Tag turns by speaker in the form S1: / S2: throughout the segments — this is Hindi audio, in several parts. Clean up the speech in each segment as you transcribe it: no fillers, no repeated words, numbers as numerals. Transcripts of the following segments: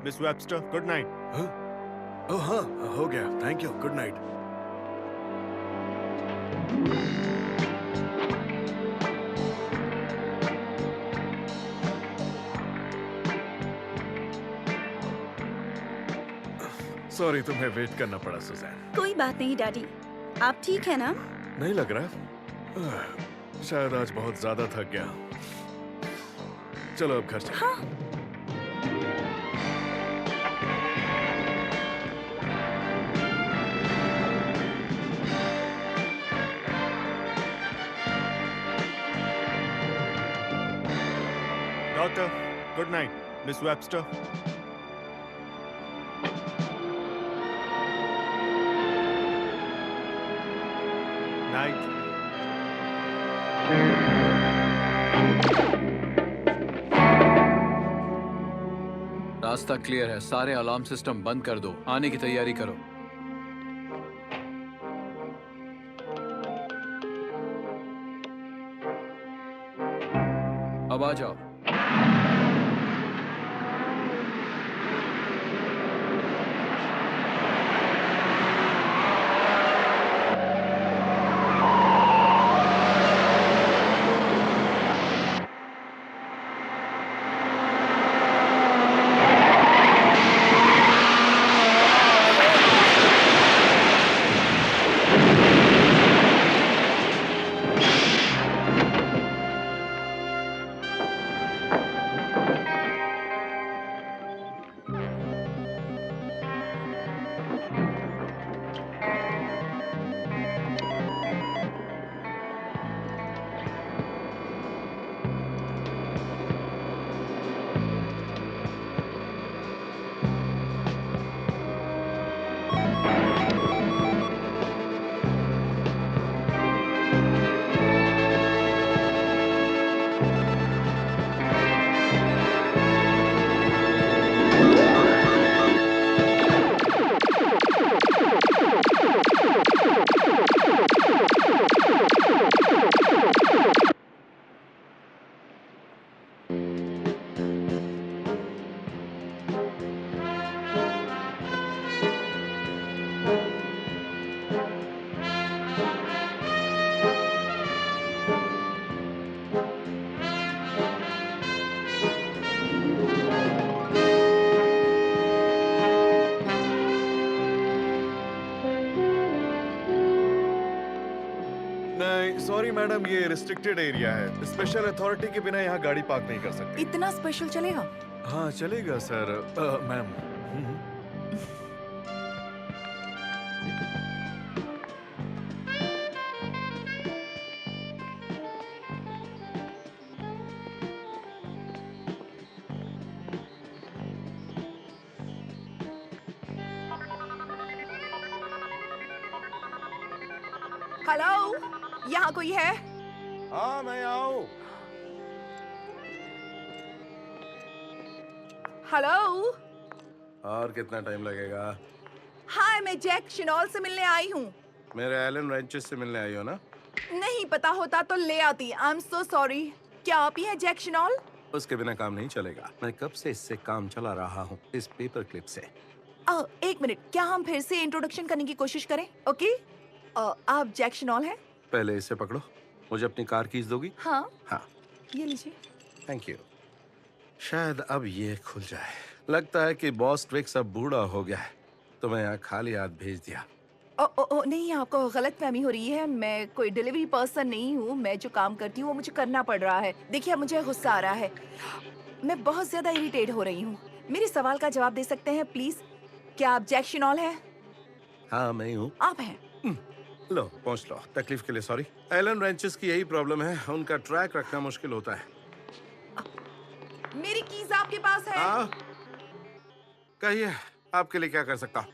S1: Miss Webster, good night.
S2: हाँ? ओह हाँ, हो गया। Thank you. Good night. Sorry तुम्हें वेट करना पड़ा सुजैन।
S3: कोई बात नहीं डैडी, आप ठीक है ना?
S2: नहीं लग रहा। शायद आज बहुत ज्यादा थक गया। चलो अब घर चलें।
S3: हाँ।
S1: Doctor, good night. Miss Webster. Night.
S4: रास्ता क्लियर है। सारे अलार्म सिस्टम बंद कर दो। आने की तैयारी करो। अब आ जाओ।
S2: सॉरी मैडम, ये रिस्ट्रिक्टेड एरिया है। स्पेशल अथॉरिटी के बिना यहाँ गाड़ी पार्क नहीं कर सकते।
S5: इतना स्पेशल चलेगा?
S2: हाँ चलेगा सर। मैम।
S5: हेलो, यहाँ कोई है?
S2: हाँ मैं आऊँ।
S5: हेलो।
S2: और कितना टाइम लगेगा?
S5: हाय, मैं जैक शिनॉल से मिलने आई हूँ।
S2: मेरे एलन रेंचेस से मिलने आई हो ना?
S5: नहीं पता होता तो ले आती। I am so sorry. क्या आप ही हैं जैक शिनॉल?
S2: उसके बिना काम नहीं चलेगा। मैं कब से इससे काम चला रहा हूँ, इस पेपर क्लिप से।
S5: एक मिनट, क्या हम फिर से इंट्रोडक्शन करने की कोशिश करें? ओके। आप जैक शिनॉल हैं?
S2: पहले इसे पकड़ो। मुझे अपनी कार कीज दोगी?
S5: हाँ।
S2: हाँ।
S5: ये लीजिए।
S2: Thank you. शायद अब ये खुल जाए। लगता है कि बॉस ट्विक्स अब बूढ़ा हो गया है, तो मैं यहाँ खाली हाथ भेज दिया।
S5: नहीं, आपको गलतफहमी हो रही है। मैं कोई डिलीवरी पर्सन नहीं हूँ। मैं जो काम करती हूँ वो मुझे करना पड़ रहा है। देखिए, अब मुझे गुस्सा आ रहा है। मैं बहुत ज्यादा इरिटेट हो रही हूँ। मेरे सवाल का जवाब दे सकते हैं प्लीज? क्या आप जैक शिनॉल हैं?
S2: हाँ मैं हूँ।
S5: आप हैं?
S2: लो पहुँच लो। तकलीफ के लिए सॉरी। एलन रेंचेस की यही प्रॉब्लम है, उनका ट्रैक रखना मुश्किल होता है।
S5: मेरी कीज आपके पास है?
S2: हाँ कहिए, आपके लिए क्या कर सकता हूँ?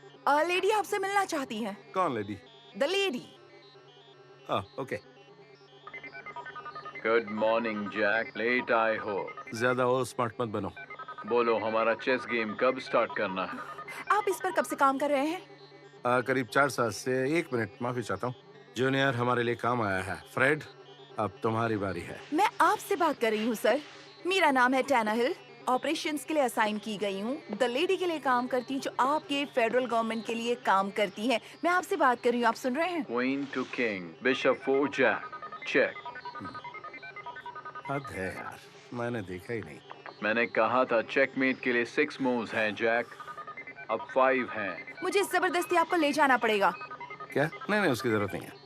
S5: लेडी आपसे मिलना चाहती है।
S2: कौन lady?
S5: The lady.
S2: Okay.
S4: Good morning Jack, late आए हो।
S2: ज्यादा और स्मार्ट मत बनो।
S4: बोलो, हमारा चेस गेम कब स्टार्ट करना है?
S5: आप इस पर कब से काम कर रहे हैं?
S2: करीब 4 साल से। 1 मिनट, माफी चाहता हूँ। जूनियर हमारे लिए काम आया है। फ्रेड, अब तुम्हारी बारी है।
S5: मैं आपसे बात कर रही हूँ सर। मेरा नाम है टैना हिल। ऑपरेशंस के लिए असाइन की गई हूँ। द लेडी के लिए काम करती हूँ, जो आपके फेडरल गवर्नमेंट के लिए काम करती है। मैं आपसे बात कर रही हूँ, आप सुन रहे हैं?
S4: Queen to king, bishop 4 Jack, check.
S2: हद है यार, मैंने देखा ही नहीं।
S4: मैंने कहा था चेकमेट के लिए 6 मूव्स हैं जैक, अब 5 हैं।
S5: मुझे जबरदस्ती आपको ले जाना पड़ेगा।
S2: क्या? नहीं, उसकी जरूरत नहीं है।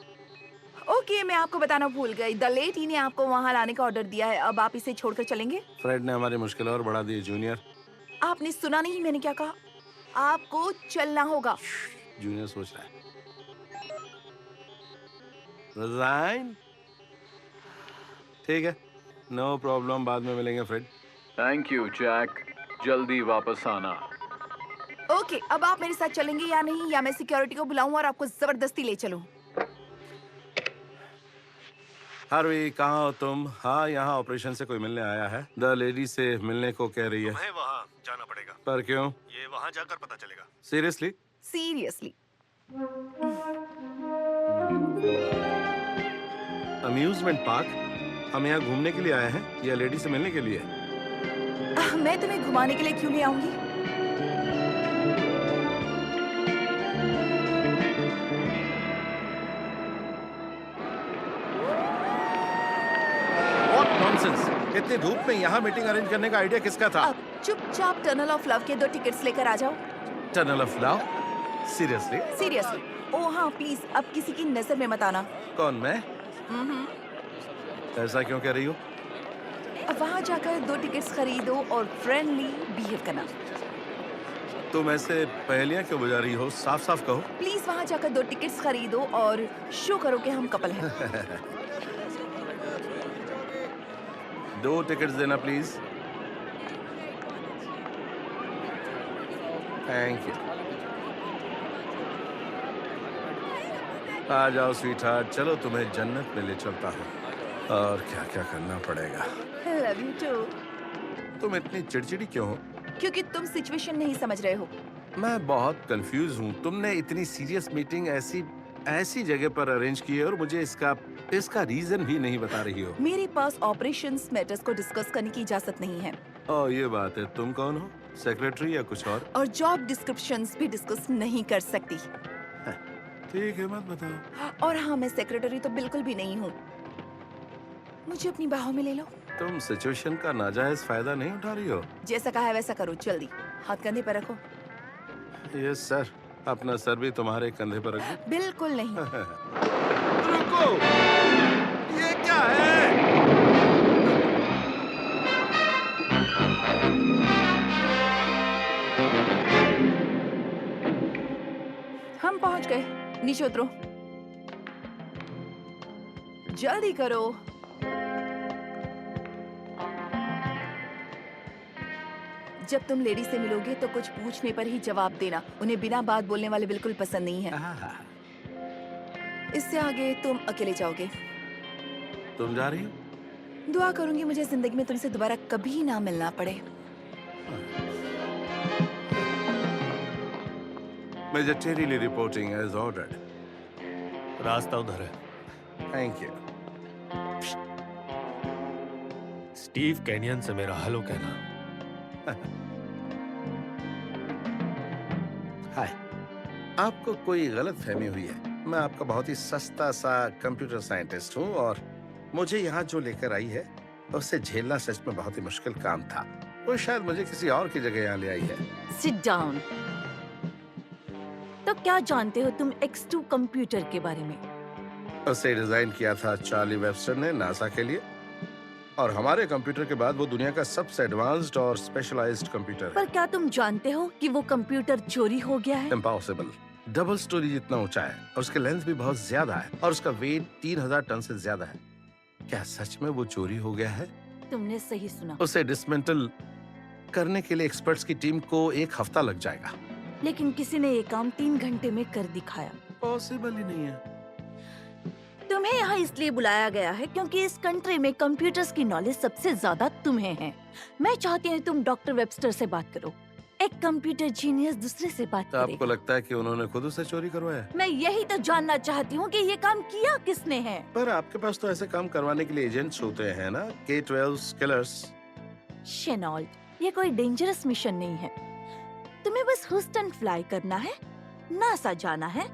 S5: ओके, मैं आपको बताना भूल गई। द लेडी ने आपको वहाँ लाने का ऑर्डर दिया है। अब आप इसे छोड़कर चलेंगे?
S2: फ्रेड ने हमारी मुश्किल और बढ़ा दी। जूनियर,
S5: आपने सुना नहीं मैंने क्या कहा? आपको चलना होगा।
S2: जूनियर सोच रहा है। रिजाइन? ठीक है, नो प्रॉब्लम, बाद में मिलेंगे फ्रेड।
S4: थैंक यू जैक, जल्दी वापस आना।
S5: ओके, अब आप मेरे साथ चलेंगे या नहीं, या मैं सिक्योरिटी को बुलाऊं और आपको जबरदस्ती ले चलूं?
S2: हार्वी, कहाँ हो तुम? हाँ, यहाँ ऑपरेशन से कोई मिलने आया है। द लेडी से मिलने को कह रही है।
S1: तुम्हें वहाँ जाना पड़ेगा।
S2: पर क्यों?
S1: ये वहाँ जाकर पता चलेगा।
S2: सीरियसली?
S5: सीरियसली।
S2: Amusement park? हम यहाँ घूमने के लिए आए हैं या लेडी से मिलने के लिए?
S5: मैं तुम्हें घुमाने के लिए क्यों ले आऊंगी?
S2: नॉनसेंस! इतनी धूप में यहाँ मीटिंग अरेंज करने का आइडिया किसका था?
S5: अब चुपचाप टनल ऑफ लव के 2 टिकट्स लेकर आ जाओ।
S2: Tunnel of love? Seriously?
S5: Seriously. Oh हाँ प्लीज, अब किसी की नजर में मत आना।
S2: कौन, मैं? ऐसा क्यों कह रही हो?
S5: अब वहाँ जाकर 2 टिकट्स खरीदो और फ्रेंडली बिहेव करना।
S2: तुम ऐसे पहेलियां क्यों बुझा रही हो? साफ साफ कहो।
S5: प्लीज वहाँ जाकर 2 टिकट्स खरीदो और शो करो कि हम कपल हैं।
S2: 2 टिकट्स देना प्लीज। Thank you. आ जाओ स्वीटहार्ट, चलो तुम्हें जन्नत में ले चलता हूँ। और क्या क्या करना पड़ेगा।
S5: Love you too.
S2: तुम इतनी चिड़चिड़ी क्यों हो?
S5: क्योंकि तुम सिचुएशन नहीं समझ रहे हो।
S2: मैं बहुत कंफ्यूज हूँ। तुमने इतनी सीरियस मीटिंग ऐसी जगह पर अरेंज की है और मुझे इसका रीजन भी नहीं बता रही हो।
S5: मेरे पास ऑपरेशंस मैटर्स को डिस्कस करने की इजाजत नहीं है।
S2: ओह ये बात है। तुम कौन हो? सेक्रेटरी या कुछ और
S5: जॉब डिस्क्रिप्शंस भी डिस्कस नहीं कर सकती।
S2: ठीक है, मत बताओ।
S5: और हाँ, मैं सेक्रेटरी तो बिल्कुल भी नहीं हूँ। मुझे अपनी बाहों में ले लो।
S2: तुम सिचुएशन का नाजायज फायदा नहीं उठा रही हो।
S5: जैसा कहा है वैसा करो, जल्दी। हाथ कंधे पर रखो।
S2: Yes sir. अपना सर भी तुम्हारे कंधे पर रखो।
S5: बिल्कुल नहीं।
S2: रुको। है?
S5: हम पहुंच गए। नीचे उतरो, जल्दी करो। जब तुम लेडी से मिलोगे तो कुछ पूछने पर ही जवाब देना। उन्हें बिना बात बोलने वाले बिल्कुल पसंद नहीं है। इससे आगे तुम अकेले जाओगे।
S2: तुम जा रही हो?
S5: दुआ करूंगी मुझे जिंदगी में तुमसे दोबारा कभी ना मिलना पड़े।
S2: Major Terry reporting as ordered.
S1: रास्ता उधर है।
S2: Thank you.
S1: स्टीव कैनियन से मेरा हेलो कहना।
S2: हाय। आपको कोई गलत फहमी हुई है। मैं आपका बहुत ही सस्ता सा कंप्यूटर साइंटिस्ट हूँ और मुझे यहाँ जो लेकर आई है उससे झेलना सच में बहुत ही मुश्किल काम था। वो शायद मुझे किसी और की जगह यहाँ ले आई है।
S6: Sit down. तो क्या जानते हो तुम X2 कंप्यूटर के बारे में?
S2: उसे डिजाइन किया था चार्ली वेबस्टर ने नासा के लिए और हमारे कंप्यूटर के बाद वो दुनिया का सबसे एडवांस्ड और स्पेशलाइज्ड कंप्यूटर है।
S6: पर क्या तुम जानते हो कि वो कंप्यूटर चोरी हो गया है?
S2: इम्पॉसिबल। डबल स्टोरी जितना ऊंचा है और उसके लेंथ भी बहुत ज्यादा है और उसका वेट 3000 टन से ज्यादा है। क्या सच में वो चोरी हो गया है?
S6: तुमने सही सुना।
S2: उसे डिसमेंटल करने के लिए एक्सपर्ट्स की टीम को 1 हफ्ता लग जाएगा।
S6: लेकिन किसी ने ये काम 3 घंटे में कर दिखाया।
S2: पॉसिबल ही नहीं है।
S6: तुम्हें यहाँ इसलिए बुलाया गया है क्योंकि इस कंट्री में कंप्यूटर्स की नॉलेज सबसे ज्यादा तुम्हें है। मैं चाहती हूँ तुम डॉक्टर वेबस्टर से बात करो। एक कंप्यूटर जीनियस दूसरे से बात
S2: तो आपको
S6: करेगा।
S2: लगता है कि उन्होंने खुद उसे चोरी करवाया?
S6: मैं यही तो जानना चाहती हूँ कि ये काम किया किसने है।
S2: पर आपके पास तो ऐसे काम करवाने के लिए एजेंट्स होते हैं ना, K-12 किलर्स।
S6: शेनॉल्ड, ये कोई डेंजरस मिशन नहीं है। तुम्हें बस ह्यूस्टन फ्लाई करना है, नासा जाना है,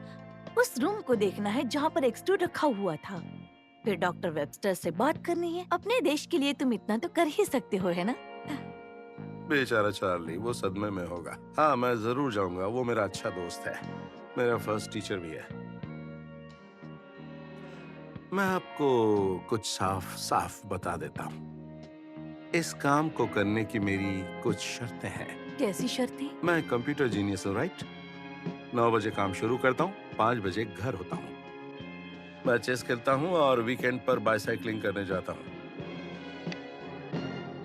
S6: उस रूम को देखना है जहाँ पर X2 रखा हुआ था, फिर डॉक्टर वेबस्टर से बात करनी है। अपने देश के लिए तुम इतना तो कर ही सकते हो, है ना?
S2: बेचारा चार्ली, वो सदमे में होगा। हाँ, मैं जरूर जाऊंगा। वो मेरा अच्छा दोस्त है, मेरा फर्स्ट टीचर भी है। मैं आपको कुछ साफ साफ बता देता हूँ। इस काम को करने की मेरी कुछ शर्तें हैं।
S6: कैसी शर्तें?
S2: मैं कंप्यूटर जीनियस हूँ, राइट? 9 बजे काम शुरू करता हूँ, 5 बजे घर होता हूँ। मैं चेस खेलता हूँ और वीकेंड पर बाइसाइकिलिंग करने जाता हूँ।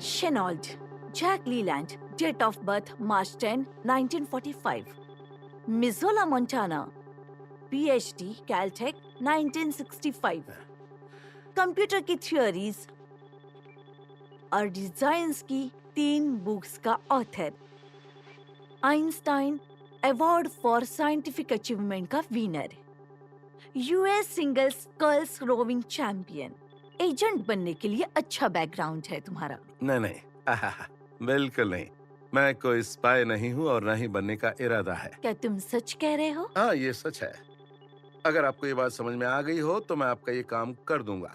S6: Chenault, Jack Leland, date of birth March 10, 1945, Missoula Montana, PhD, Caltech, 1965, computer की थ्योरीज और डिजाइन्स की 3 बुक्स का author, Einstein award for scientific achievement का winner, US single sculls rowing champion. Agent बनने के लिए अच्छा बैकग्राउंड है तुम्हारा।
S2: नहीं, बिल्कुल नहीं। मैं कोई स्पाई नहीं हूँ और न ही बनने का इरादा है।
S6: क्या तुम सच कह रहे हो?
S2: हाँ, ये सच है। अगर आपको ये बात समझ में आ गई हो तो मैं आपका ये काम कर दूंगा।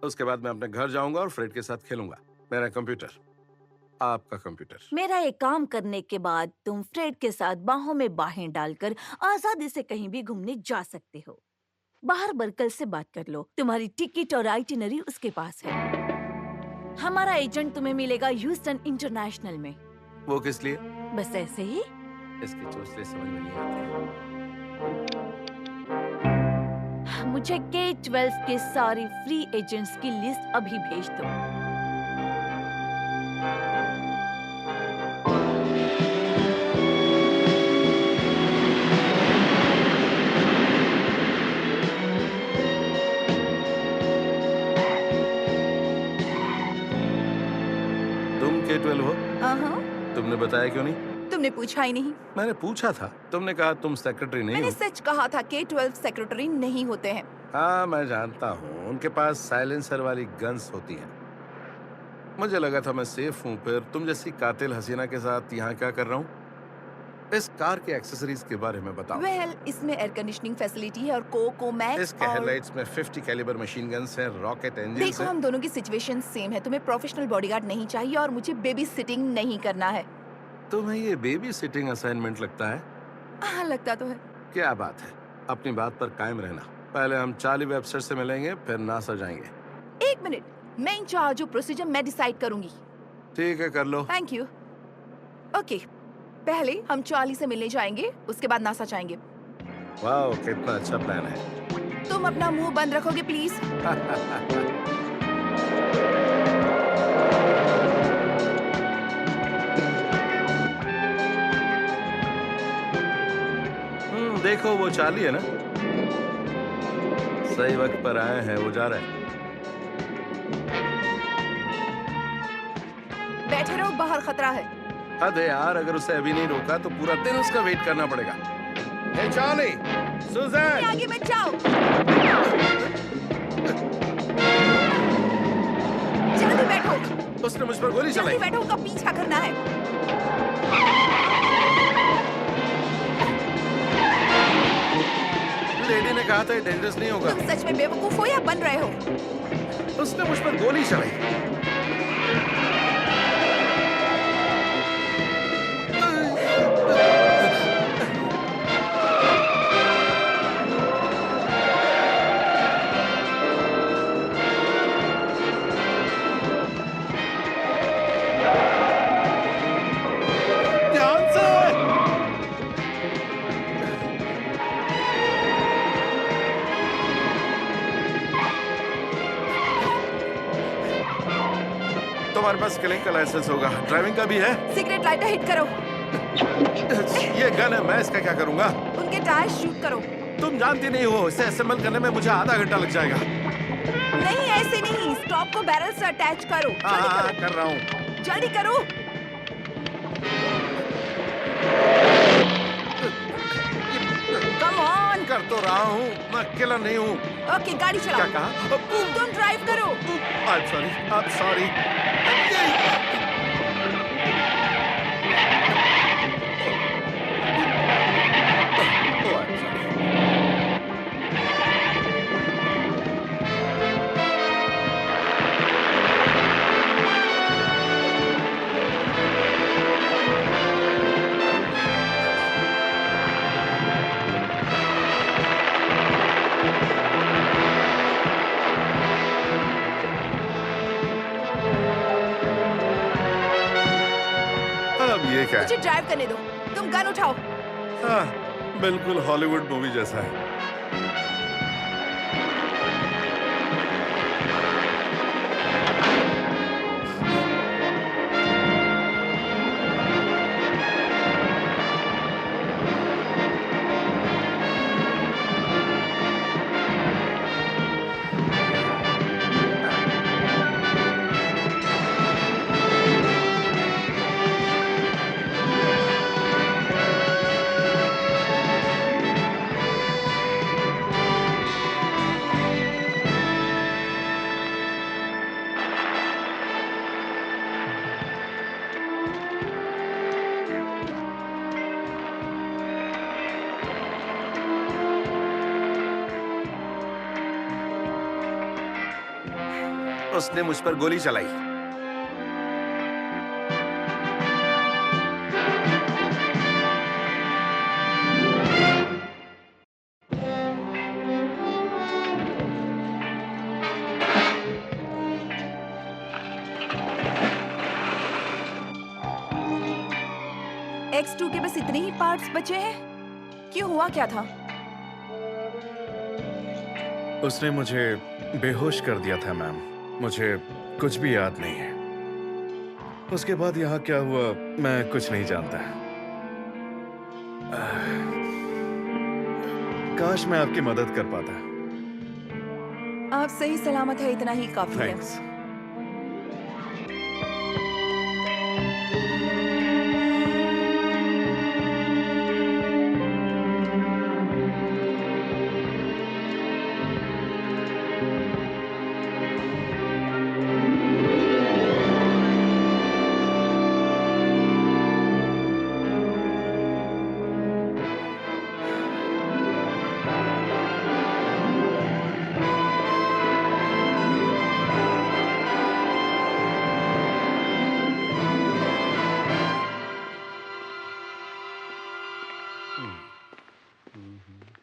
S2: उसके बाद मैं अपने घर जाऊंगा और फ्रेड के साथ खेलूंगा। मेरा कंप्यूटर, आपका कंप्यूटर।
S6: मेरा ये काम करने के बाद तुम फ्रेड के साथ बाहों में बाहें डालकर आजादी से कहीं भी घूमने जा सकते हो। बाहर बर्कल से बात कर लो, तुम्हारी टिकट और आइटिनरी उसके पास है। हमारा एजेंट तुम्हें मिलेगा ह्यूस्टन इंटरनेशनल में।
S2: वो किस लिए?
S6: बस ऐसे ही।
S2: इसकी चोचले समझ में नहीं आती।
S6: मुझे K-12 के सारे फ्री एजेंट्स की लिस्ट अभी भेज दो।
S2: तुम K-12 हो?
S5: हाँ,
S2: तुमने बताया क्यों नहीं?
S5: तुमने पूछा ही नहीं।
S2: मैंने पूछा था, तुमने कहा तुम सेक्रेटरी नहीं
S5: मैंने
S2: हो।
S5: सच कहा था, K-12 सेक्रेटरी नहीं होते हैं।
S2: हाँ, मैं जानता हूँ। उनके पास साइलेंसर वाली गन्स होती हैं। मुझे लगा था मैं सेफ हूँ, फिर तुम जैसी कातिल हसीना के साथ यहाँ क्या कर रहा हूँ? इस कार के एक्सेसरीज के बारे में बताओ।
S5: वेल, इसमें एयर कंडीशनिंग फैसिलिटी है और कोको मैक्स
S2: इसके हेडलाइट्स में 50 कैलिबर मशीन गन्स हैं, रॉकेट इंजन
S5: देखो, हम दोनों की सिचुएशन सेम है। तुम्हें प्रोफेशनल बॉडीगार्ड नहीं चाहिए और मुझे बेबी सिटिंग नहीं करना है।
S2: तुम्हें ये बेबी सिटिंग असाइनमेंट लगता है?
S5: हाँ, लगता तो है।
S2: क्या बात है, अपनी बात पर कायम रहना। पहले हम चार्ली वेबस्टर से मिलेंगे, फिर नासा जाएंगे।
S5: एक मिनट, मैं इंचार्ज हूँ, प्रोसीजर मैं डिसाइड करूंगी।
S2: ठीक है, कर लो।
S5: Thank you. ओके, पहले हम चार्ली से मिलने जाएंगे, उसके बाद नासा जाएंगे।
S2: वाह, कितना अच्छा प्लान है।
S5: तुम अपना मुंह बंद रखोगे प्लीज?
S2: देखो वो चार्ली है ना, सही वक्त पर आए हैं, वो जा रहे हैं।
S5: बैठे रहो, बाहर खतरा है।
S2: हद है यार, अगर उसे अभी नहीं रोका तो पूरा दिन उसका वेट करना पड़ेगा। हे चार्ली, सुज़ैन,
S5: आगे मत जाओ। जल्दी बैठो।
S2: उसने मुझ पर गोली चलाई।
S5: जल्दी बैठो, उनका पीछा करना है।
S2: लेडी ने कहा था ये डेंजरस नहीं होगा।
S5: तुम सच में बेवकूफ हो या बन रहे हो?
S2: उसने मुझ पर गोली चलाई। ध्यान से। तुम्हारे पास किलिंग का लाइसेंस होगा, ड्राइविंग का भी है।
S5: सिगरेट लाइटर हिट करो।
S2: ये गन है, मैं इसका क्या करूंगा?
S5: उनके टायर शूट करो।
S2: तुम जानती नहीं हो, इसे असेंबल करने में मुझे आधा घंटा लग जाएगा।
S5: नहीं, ऐसे नहीं, स्टॉप को बैरल से अटैच करो। जल्दी
S2: हाँ,
S5: करो,
S2: कर रहा हूँ।
S5: जल्दी करो। Come on.
S2: कर तो रहा हूँ, मैं किलर नहीं हूँ।
S5: ओके, गाड़ी
S2: क्या
S5: चलाओ।
S2: कहा?
S5: तुम ड्राइव करो।
S2: I'm sorry, I'm sorry. Oh, I'm sorry. अब ये क्या है?
S5: मुझे ड्राइव करने दो। तुम गन उठाओ।
S2: हाँ, बिल्कुल हॉलीवुड मूवी जैसा है। उसने मुझ पर गोली चलाई।
S5: X2 के बस इतने ही पार्ट्स बचे हैं? क्यों, हुआ क्या था?
S7: उसने मुझे बेहोश कर दिया था मैम। मुझे कुछ भी याद नहीं है। उसके बाद यहाँ क्या हुआ मैं कुछ नहीं जानता। काश मैं आपकी मदद कर पाता।
S5: आप सही सलामत है, इतना ही काफी है।
S7: थैंक्स।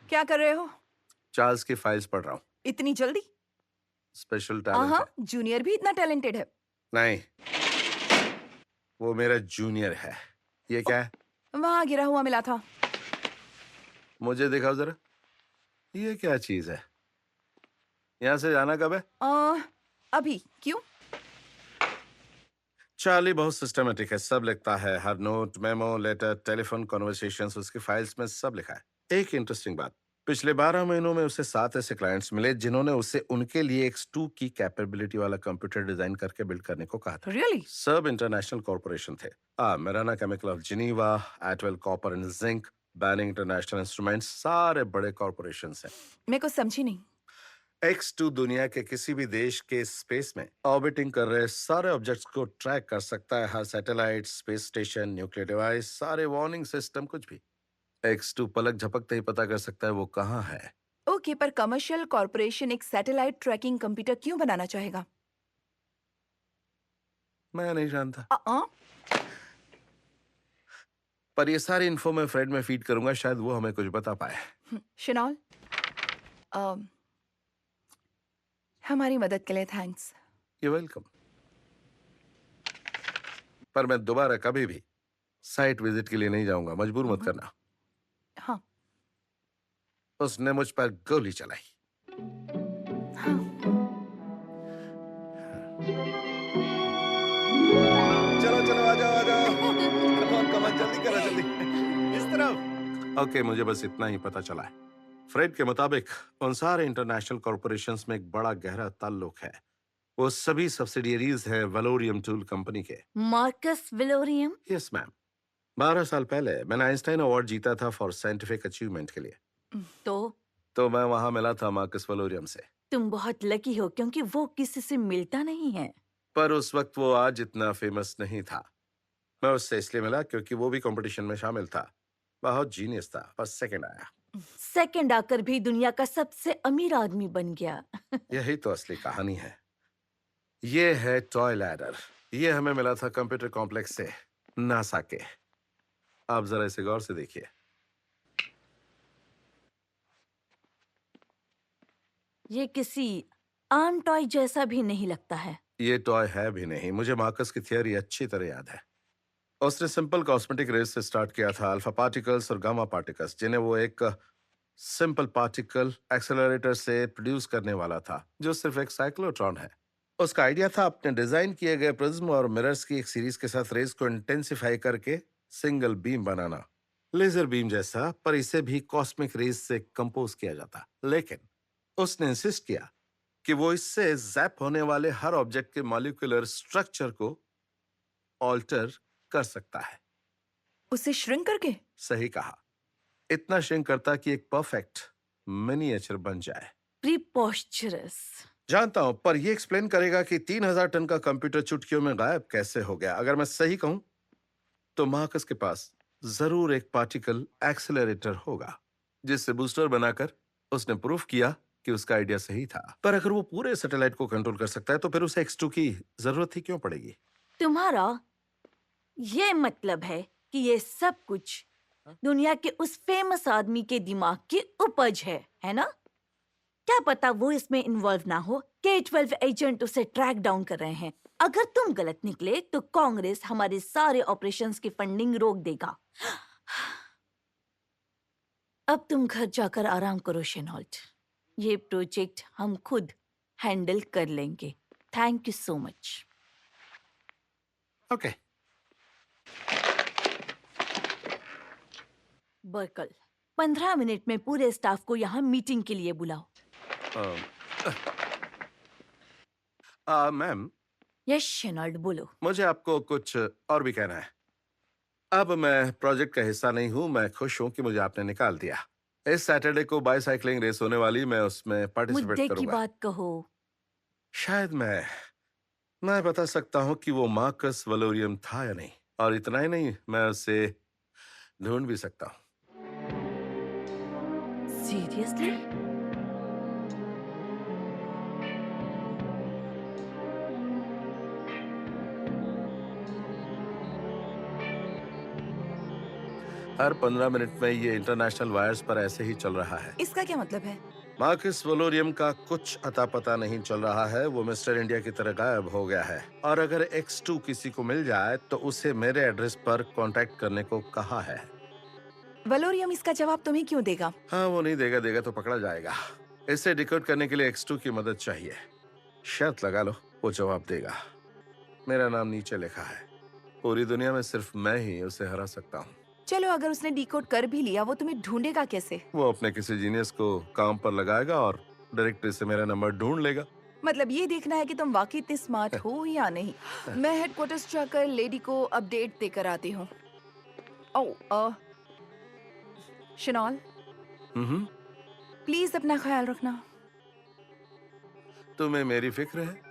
S5: क्या कर रहे हो?
S2: चार्ल्स की फाइल्स पढ़ रहा हूँ।
S5: इतनी जल्दी?
S2: स्पेशल टैलेंट
S5: हाँ,
S2: है।
S5: जूनियर भी इतना टैलेंटेड है।
S2: नहीं, वो मेरा जूनियर है। ये क्या है?
S5: वहाँ गिरा हुआ मिला था।
S2: मुझे दिखाओ जरा। ये क्या चीज है? यहाँ से जाना कब है?
S5: अभी क्यों?
S2: चार्ली बहुत सिस्टमेटिक है, सब लिखता है, हर note, memo, letter, telephone conversations उसकी फाइल्स में सब लिखा है। एक इंटरेस्टिंग बात, पिछले 12 महीनों में उसे 7 ऐसे क्लाइंट्स मिले जिन्होंने उसे उनके लिए X2 की कैपेबिलिटी वाला कंप्यूटर डिजाइन करके बिल्ड करने को कहा था।
S5: रियली?
S2: सब इंटरनेशनल कॉर्पोरेशन थे। Merana chemical of Geneva, Atwell copper and zinc, Banning international instruments, सारे बड़े कॉर्पोरेशंस हैं।
S5: मैं कुछ समझी नहीं।
S2: X2 दुनिया के किसी भी देश के स्पेस में ऑर्बिटिंग कर रहे सारे ऑब्जेक्ट्स को ट्रैक कर सकता है। हर satellite, space station, nuclear device, सारे वार्निंग सिस्टम, कुछ भी X2 पलक झपकते ही पता कर सकता है वो कहाँ है।
S5: ओके, पर कमर्शियल कॉर्पोरेशन एक सैटेलाइट ट्रैकिंग कंप्यूटर क्यों बनाना चाहेगा?
S2: मैं नहीं जानता, पर ये सारी इन्फो मैं फ्रेड में फीड करूंगा, शायद वो हमें कुछ बता पाए।
S5: शिनॉल, हमारी मदद के लिए थैंक्स।
S2: You welcome. पर मैं दोबारा कभी भी साइट विजिट के लिए नहीं जाऊंगा, मजबूर मत करना।
S5: हाँ।
S2: उसने मुझ पर गोली चलाई।
S5: हाँ।
S2: चलो चलो, आ जाओ आ जाओ। कमन जल्दी करो, जल्दी इस तरफ। ओके, मुझे बस इतना ही पता चला है। फ्रेड के मुताबिक उन सारे इंटरनेशनल कॉर्पोरेशंस में एक बड़ा गहरा ताल्लुक है। वो सभी सब्सिडियरीज है वेलोरियम टूल कंपनी के।
S6: Marcus Valorium?
S2: Yes ma'am. 12 साल पहले मैंने आइंस्टाइन अवार्ड जीता था फॉर साइंटिफिक अचीवमेंट के लिए।
S6: तो
S2: मैं वहां मिला था मार्कस वेलोरियम से।
S6: तुम बहुत लकी हो क्योंकि वो किसी से मिलता नहीं है।
S2: पर उस वक्त वो आज इतना फेमस नहीं था। मैं उससे इसलिए मिला क्योंकि वो भी कंपटीशन में शामिल था। बहुत जीनियस था, पर सेकंड आया।
S6: सेकंड आकर भी दुनिया का सबसे अमीर आदमी बन गया।
S2: यही तो असली कहानी है। ये है टॉय लैडर। ये हमें मिला था कंप्यूटर कॉम्प्लेक्स से, नासा के। आप जरा इसे गौर से देखिए।
S6: ये किसी आम टॉय जैसा भी नहीं लगता है।
S2: ये टॉय है भी नहीं। मुझे मार्कस की थियरी अच्छी तरह याद है। उसने सिंपल कॉस्मेटिक रेस से स्टार्ट किया था, अल्फा पार्टिकल्स और गामा पार्टिकल्स, जिन्हें वो एक सिंपल पार्टिकल एक्सेलरेटर से प्रोड्यूस करने वाला था, जो सिर्फ एक साइक्लोट्रॉन है। उसका आइडिया था अपने डिजाइन किए गए प्रिज्म और मिरर्स की एक सीरीज के साथ रेस को इंटेंसिफाई करके सिंगल बीम बनाना, लेजर बीम जैसा, पर इसे भी कॉस्मिक रेस से कंपोज किया जाता। लेकिन उसने इंसिस्ट किया कि वो इससे जैप होने वाले हर ऑब्जेक्ट के मॉलिक्यूलर स्ट्रक्चर को ऑल्टर कर सकता है।
S5: उसे श्रिंक करके?
S2: सही कहा। इतना श्रिंक करता कि एक परफेक्ट मिनिएचर बन जाए।
S6: प्रीपोस्चरस।
S2: जानता हूं, पर ये एक्सप्लेन करेगा कि 3000 टन का कंप्यूटर चुटकियों में गायब कैसे हो गया। अगर मैं सही कहूं तो मार्कस के पास जरूर एक पार्टिकल एक्सेलरेटर होगा, जिससे बूस्टर बनाकर उसने प्रूफ किया कि उसका आइडिया सही था। पर अगर वो पूरे सैटेलाइट को कंट्रोल कर सकता है तो फिर उसे X2 की जरूरत ही क्यों पड़ेगी?
S6: तुम्हारा ये मतलब है कि ये सब कुछ दुनिया के उस फेमस आदमी के दिमाग की उपज है ना? क्या पता वो इसमें इन्वॉल्व ना हो। K12 एजेंट उसे ट्रैक डाउन कर रहे हैं। अगर तुम गलत निकले तो कांग्रेस हमारे सारे ऑपरेशंस की फंडिंग रोक देगा। अब तुम घर जाकर आराम करो शेनॉल्ट। ये प्रोजेक्ट हम खुद हैंडल कर लेंगे। Thank you so much.
S2: Okay.
S6: Burkle, 15 minute में पूरे स्टाफ को यहाँ मीटिंग के लिए बुलाओ।
S2: मैम,
S6: यस शेनॉल्ट, बोलो।
S2: मुझे आपको कुछ और भी कहना है। अब मैं प्रोजेक्ट का हिस्सा नहीं हूं। मैं खुश हूं कि मुझे आपने निकाल दिया। इस सैटरडे को बाइसाइक्लिंग रेस होने वाली, मैं उसमें पार्टिसिपेट
S6: मुद्दे की
S2: करूंगा।
S6: बात कहो।
S2: शायद मैं बता सकता हूं कि वो मार्कस वेलोरियम था या नहीं, और इतना ही नहीं, मैं उसे ढूंढ भी सकता हूं।
S6: सीरियसली?
S2: हर 15 मिनट में ये इंटरनेशनल वायर्स पर ऐसे ही चल रहा है।
S5: इसका क्या मतलब है?
S2: मार्कस वलोरियम का कुछ अता पता नहीं चल रहा है। वो मिस्टर इंडिया की तरह गायब हो गया है और अगर X2 किसी को मिल जाए तो उसे मेरे एड्रेस पर कांटेक्ट करने को कहा है।
S5: वलोरियम इसका जवाब तुम्हें क्यों देगा?
S2: हाँ, वो नहीं देगा, देगा तो पकड़ा जाएगा। इसे डिकोड करने के लिए X2 की मदद चाहिए। शर्त लगा लो, वो जवाब देगा। मेरा नाम नीचे लिखा है। पूरी दुनिया में सिर्फ मैं ही उसे हरा सकता हूँ।
S5: चलो, अगर उसने डिकोड कर भी लिया, वो तुम्हें ढूंढेगा कैसे?
S2: वो अपने किसी जीनियस को काम पर लगाएगा और डायरेक्टरी से मेरा नंबर ढूंढ लेगा।
S5: मतलब ये देखना है कि तुम वाकई इतने स्मार्ट हो या नहीं। मैं हेडक्वार्टर्स जाकर लेडी को अपडेट देकर आती हूँ। ओह, शनाल, प्लीज अपना ख्याल रखना।
S2: तुम्हें मेरी फिक्र है?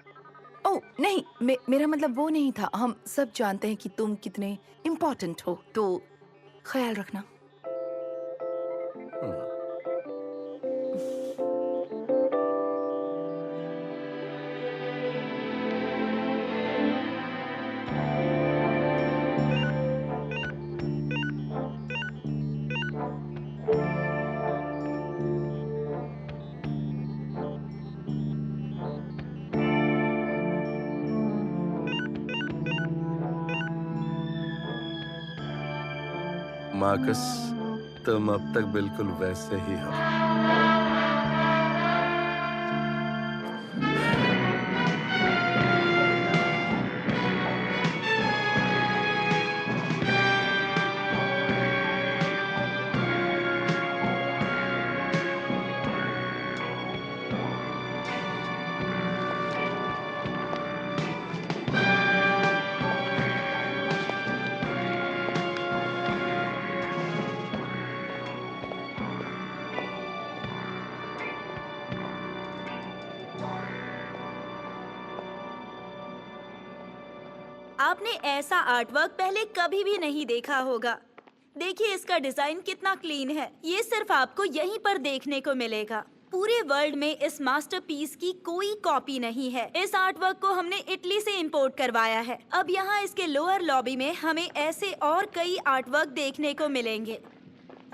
S5: ओह नहीं, मेरा मतलब वो नहीं था। हम सब जानते हैं कि तुम कितने इम्पोर्टेंट हो, तो ख्याल रखना।
S2: मार्कस, तुम अब तक बिल्कुल वैसे ही हो।
S3: आपने ऐसा आर्टवर्क पहले कभी भी नहीं देखा होगा। देखिए इसका डिजाइन कितना क्लीन है। ये सिर्फ आपको यहीं पर देखने को मिलेगा। पूरे वर्ल्ड में इस मास्टरपीस की कोई कॉपी नहीं है। इस आर्टवर्क को हमने इटली से इंपोर्ट करवाया है। अब यहाँ इसके लोअर लॉबी में हमें ऐसे और कई आर्टवर्क देखने को मिलेंगे।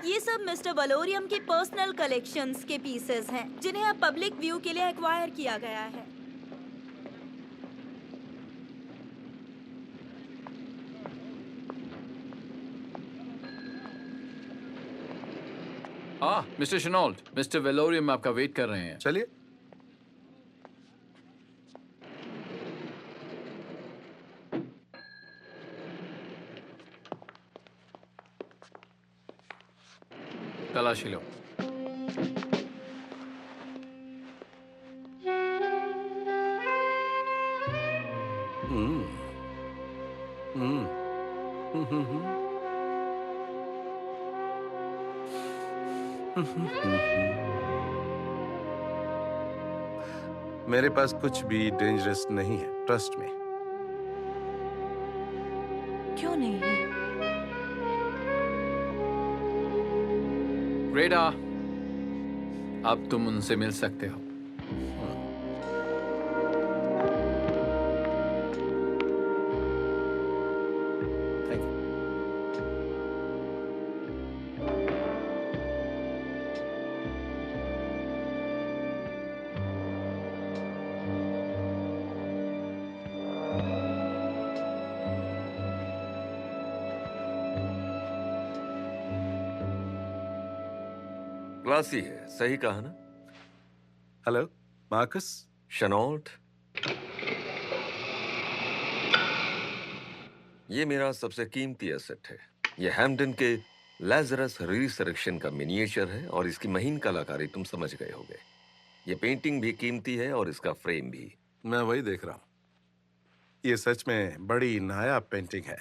S3: ये सब मिस्टर वलोरियम के पर्सनल कलेक्शंस के पीसेस हैं, जिन्हें अब पब्लिक व्यू के लिए एक्वायर किया गया है।
S4: हाँ मिस्टर शेनॉल्ट, मिस्टर वेलोरियम आपका वेट कर रहे हैं।
S2: चलिए।
S4: तलाशी लो।
S2: हम्म, हम्म, हम्म। मेरे पास कुछ भी डेंजरस नहीं है, ट्रस्ट में।
S6: क्यों नहीं है?
S4: रेडा, अब तुम उनसे मिल सकते हो।
S2: Thank you.
S8: क्लासी है, सही कहा ना?
S2: Hello Marcus.
S8: शनॉल्ट, ये मेरा सबसे कीमती एसेट है। ये हैम्पटन के लाजरस रिसरेक्शन का मिनिएचर है और इसकी महीन कलाकारी तुम समझ गए होगे। ये पेंटिंग भी कीमती है और इसका फ्रेम भी।
S2: मैं वही देख रहा हूँ। ये सच में बड़ी नायाब पेंटिंग है।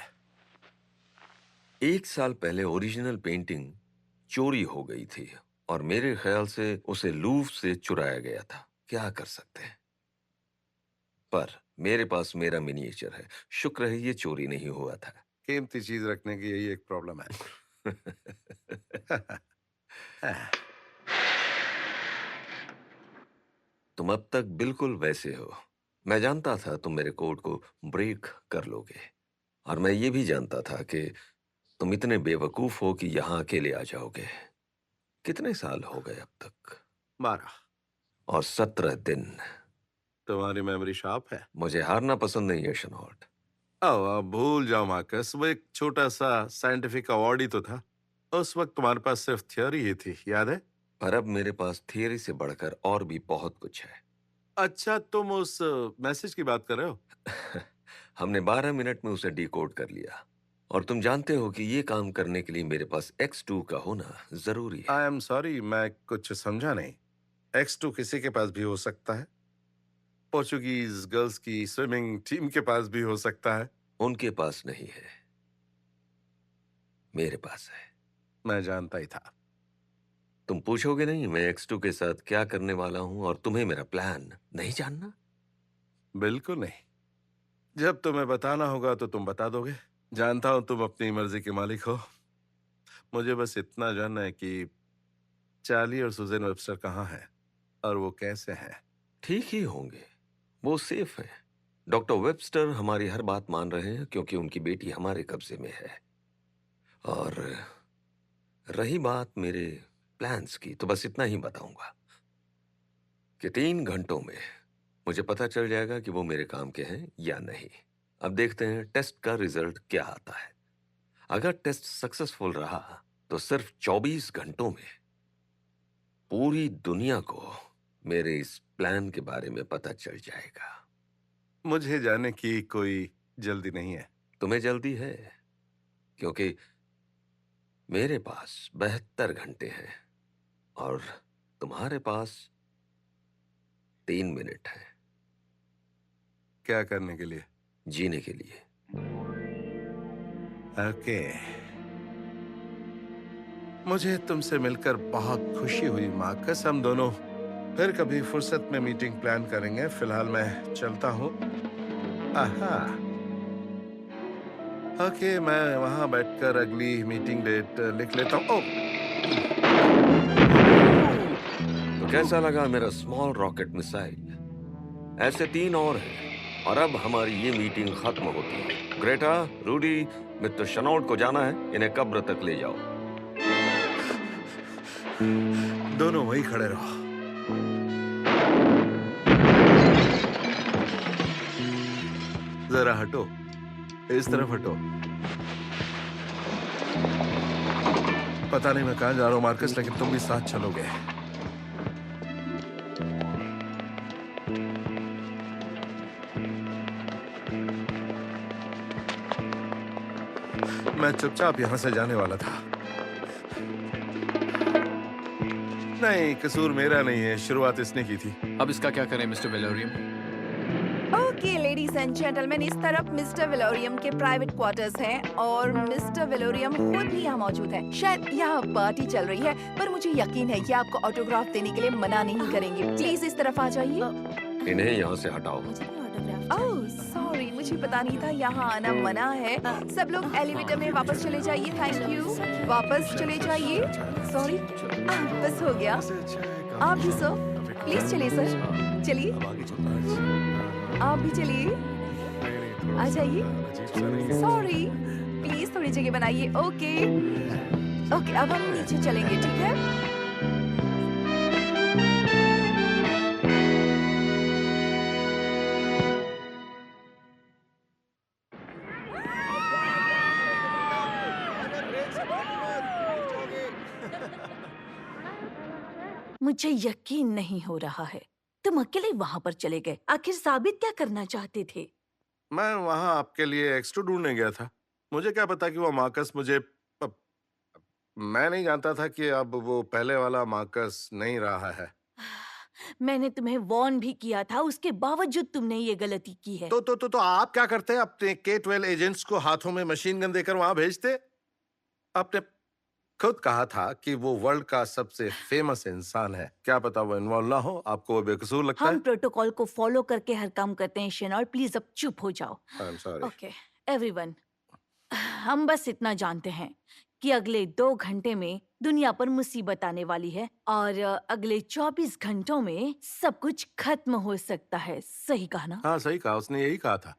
S8: 1 साल पहले ओरिजिनल पेंटिंग चोरी हो गई थी और मेरे ख्याल से उसे लूव से चुराया गया था। क्या कर सकते हैं? पर मेरे पास मेरा मिनिएचर है। शुक्र है ये चोरी नहीं हुआ था।
S2: कीमती चीज रखने की यही एक प्रॉब्लम है।
S8: तुम अब तक बिल्कुल वैसे हो। मैं जानता था तुम मेरे कोड को ब्रेक कर लोगे और मैं ये भी जानता था कि तुम इतने बेवकूफ हो कि यहाँ अकेले आ जाओगे। कितने साल हो गए अब तक?
S2: 12।
S8: और 17 दिन।
S2: तुम्हारी मेमोरी शार्प है।
S8: मुझे हारना पसंद नहीं है शनॉल्ट।
S2: अब भूल जाओ मार्कस, वो एक छोटा सा साइंटिफिक अवार्ड ही तो था। उस वक्त तुम्हारे पास सिर्फ थ्योरी ही थी, याद है?
S8: पर अब मेरे पास थियरी से बढ़कर और भी बहुत कुछ है।
S2: अच्छा, तुम उस मैसेज की बात कर रहे हो?
S8: हमने 12 मिनट में उसे डिकोड कर लिया। और तुम जानते हो कि ये काम करने के लिए मेरे पास X2 का होना जरूरी है।
S2: आई एम सॉरी, मैं कुछ समझा नहीं। X2 किसी के पास भी हो सकता है। पोर्चुगीज गर्ल्स की स्विमिंग टीम के पास भी हो सकता है।
S8: उनके पास नहीं है, मेरे पास है।
S2: मैं जानता ही था।
S8: तुम पूछोगे नहीं मैं X2 के साथ क्या करने वाला हूं, और तुम्हें मेरा प्लान नहीं जानना?
S2: बिल्कुल नहीं। जब तुम्हें बताना होगा तो तुम बता दोगे। जानता हूं तुम अपनी मर्जी के मालिक हो। मुझे बस इतना जानना है कि चार्ली और सुजैन वेबस्टर कहाँ हैं और वो कैसे हैं।
S8: ठीक ही होंगे, वो सेफ है। डॉक्टर वेबस्टर हमारी हर बात मान रहे हैं क्योंकि उनकी बेटी हमारे कब्जे में है। और रही बात मेरे प्लान्स की, तो बस इतना ही बताऊंगा कि 3 घंटों में मुझे पता चल जाएगा कि वो मेरे काम के हैं या नहीं। अब देखते हैं टेस्ट का रिजल्ट क्या आता है। अगर टेस्ट सक्सेसफुल रहा तो सिर्फ 24 घंटों में पूरी दुनिया को मेरे इस प्लान के बारे में पता चल जाएगा।
S2: मुझे जाने की कोई जल्दी नहीं है।
S8: तुम्हें जल्दी है क्योंकि मेरे पास 72 घंटे हैं और तुम्हारे पास 3 मिनट है
S2: क्या करने के लिए?
S8: जीने के लिए।
S2: ओके। मुझे तुमसे मिलकर बहुत खुशी हुई मार्कस। हम दोनों फिर कभी फुर्सत में मीटिंग प्लान करेंगे। फिलहाल मैं चलता हूँ। आहा। ओके, मैं वहां बैठकर अगली मीटिंग डेट लिख लेता हूँ। ओह,
S8: तो कैसा लगा मेरा स्मॉल रॉकेट मिसाइल? ऐसे 3 और हैं और अब हमारी ये मीटिंग खत्म होती है। ग्रेटा, रूडी, मिस्टर शनॉल्ट को जाना है, इन्हें कब्र तक ले जाओ।
S2: दोनों वहीं खड़े रहो। जरा हटो, इस तरफ हटो। पता नहीं मैं कहां जा रहा हूं मार्कस, लेकिन तुम भी साथ चलोगे। मैं चुपचाप यहां से जाने वाला था। नहीं, कसूर मेरा नहीं है, शुरुआत इसने की थी।
S4: अब इसका क्या करें mister Valorium?
S5: Okay ladies and gentleman, इस तरफ मिस्टर वेलोरियम के प्राइवेट क्वार्टर्स हैं और मिस्टर वेलोरियम खुद भी यहाँ मौजूद है। शायद यहाँ पार्टी चल रही है, पर मुझे यकीन है कि आपको ऑटोग्राफ देने के लिए मना नहीं करेंगे। प्लीज इस तरफ आ जाइए।
S8: इन्हें यहाँ से हटाओ।
S3: मुझे भी ऑटोग्राफ
S5: ओह सॉरी, मुझे पता नहीं था यहाँ आना मना है। सब लोग एलिवेटर में वापस चले जाइए। Thank you. वापस चले जाइए। सॉरी, बस हो गया। आप भी सर, प्लीज चलिए सर, चलिए। आप भी चलिए, आ जाइए। सॉरी, प्लीज थोड़ी जगह बनाइए। ओके ओके, अब हम नीचे चलेंगे, ठीक है?
S6: मुझे यकीन नहीं हो रहा है, तुम अकेले वहां पर चले गए। आखिर साबित क्या करना चाहते थे?
S2: मैं वहां आपके लिए X2 ढूंढने गया था। मुझे क्या पता कि वो मार्कस मुझे मैं नहीं जानता था कि अब वो पहले वाला मार्कस नहीं रहा है।
S6: मैंने तुम्हें वार्न भी किया था, उसके बावजूद तुमने ये गलती की है।
S2: तो आप क्या करते? अपने K-12 एजेंट्स को हाथों में मशीन गन देकर वहां भेजते। आपने खुद कहा था कि वो वर्ल्ड का सबसे फेमस इंसान है। क्या पता वो इन्वॉल्व ना हो, आपको वो बेकसूर लगता
S6: हम
S2: है?
S6: प्रोटोकॉल को फॉलो करके हर काम करते हैं शेनॉल्ट, प्लीज अब चुप हो जाओ।
S2: I am sorry.
S6: Okay everyone, हम बस इतना जानते हैं कि अगले 2 घंटे में दुनिया पर मुसीबत आने वाली है और अगले 24 घंटों में सब कुछ खत्म हो सकता है। सही कहा ना?
S2: हाँ सही कहा, उसने यही कहा था।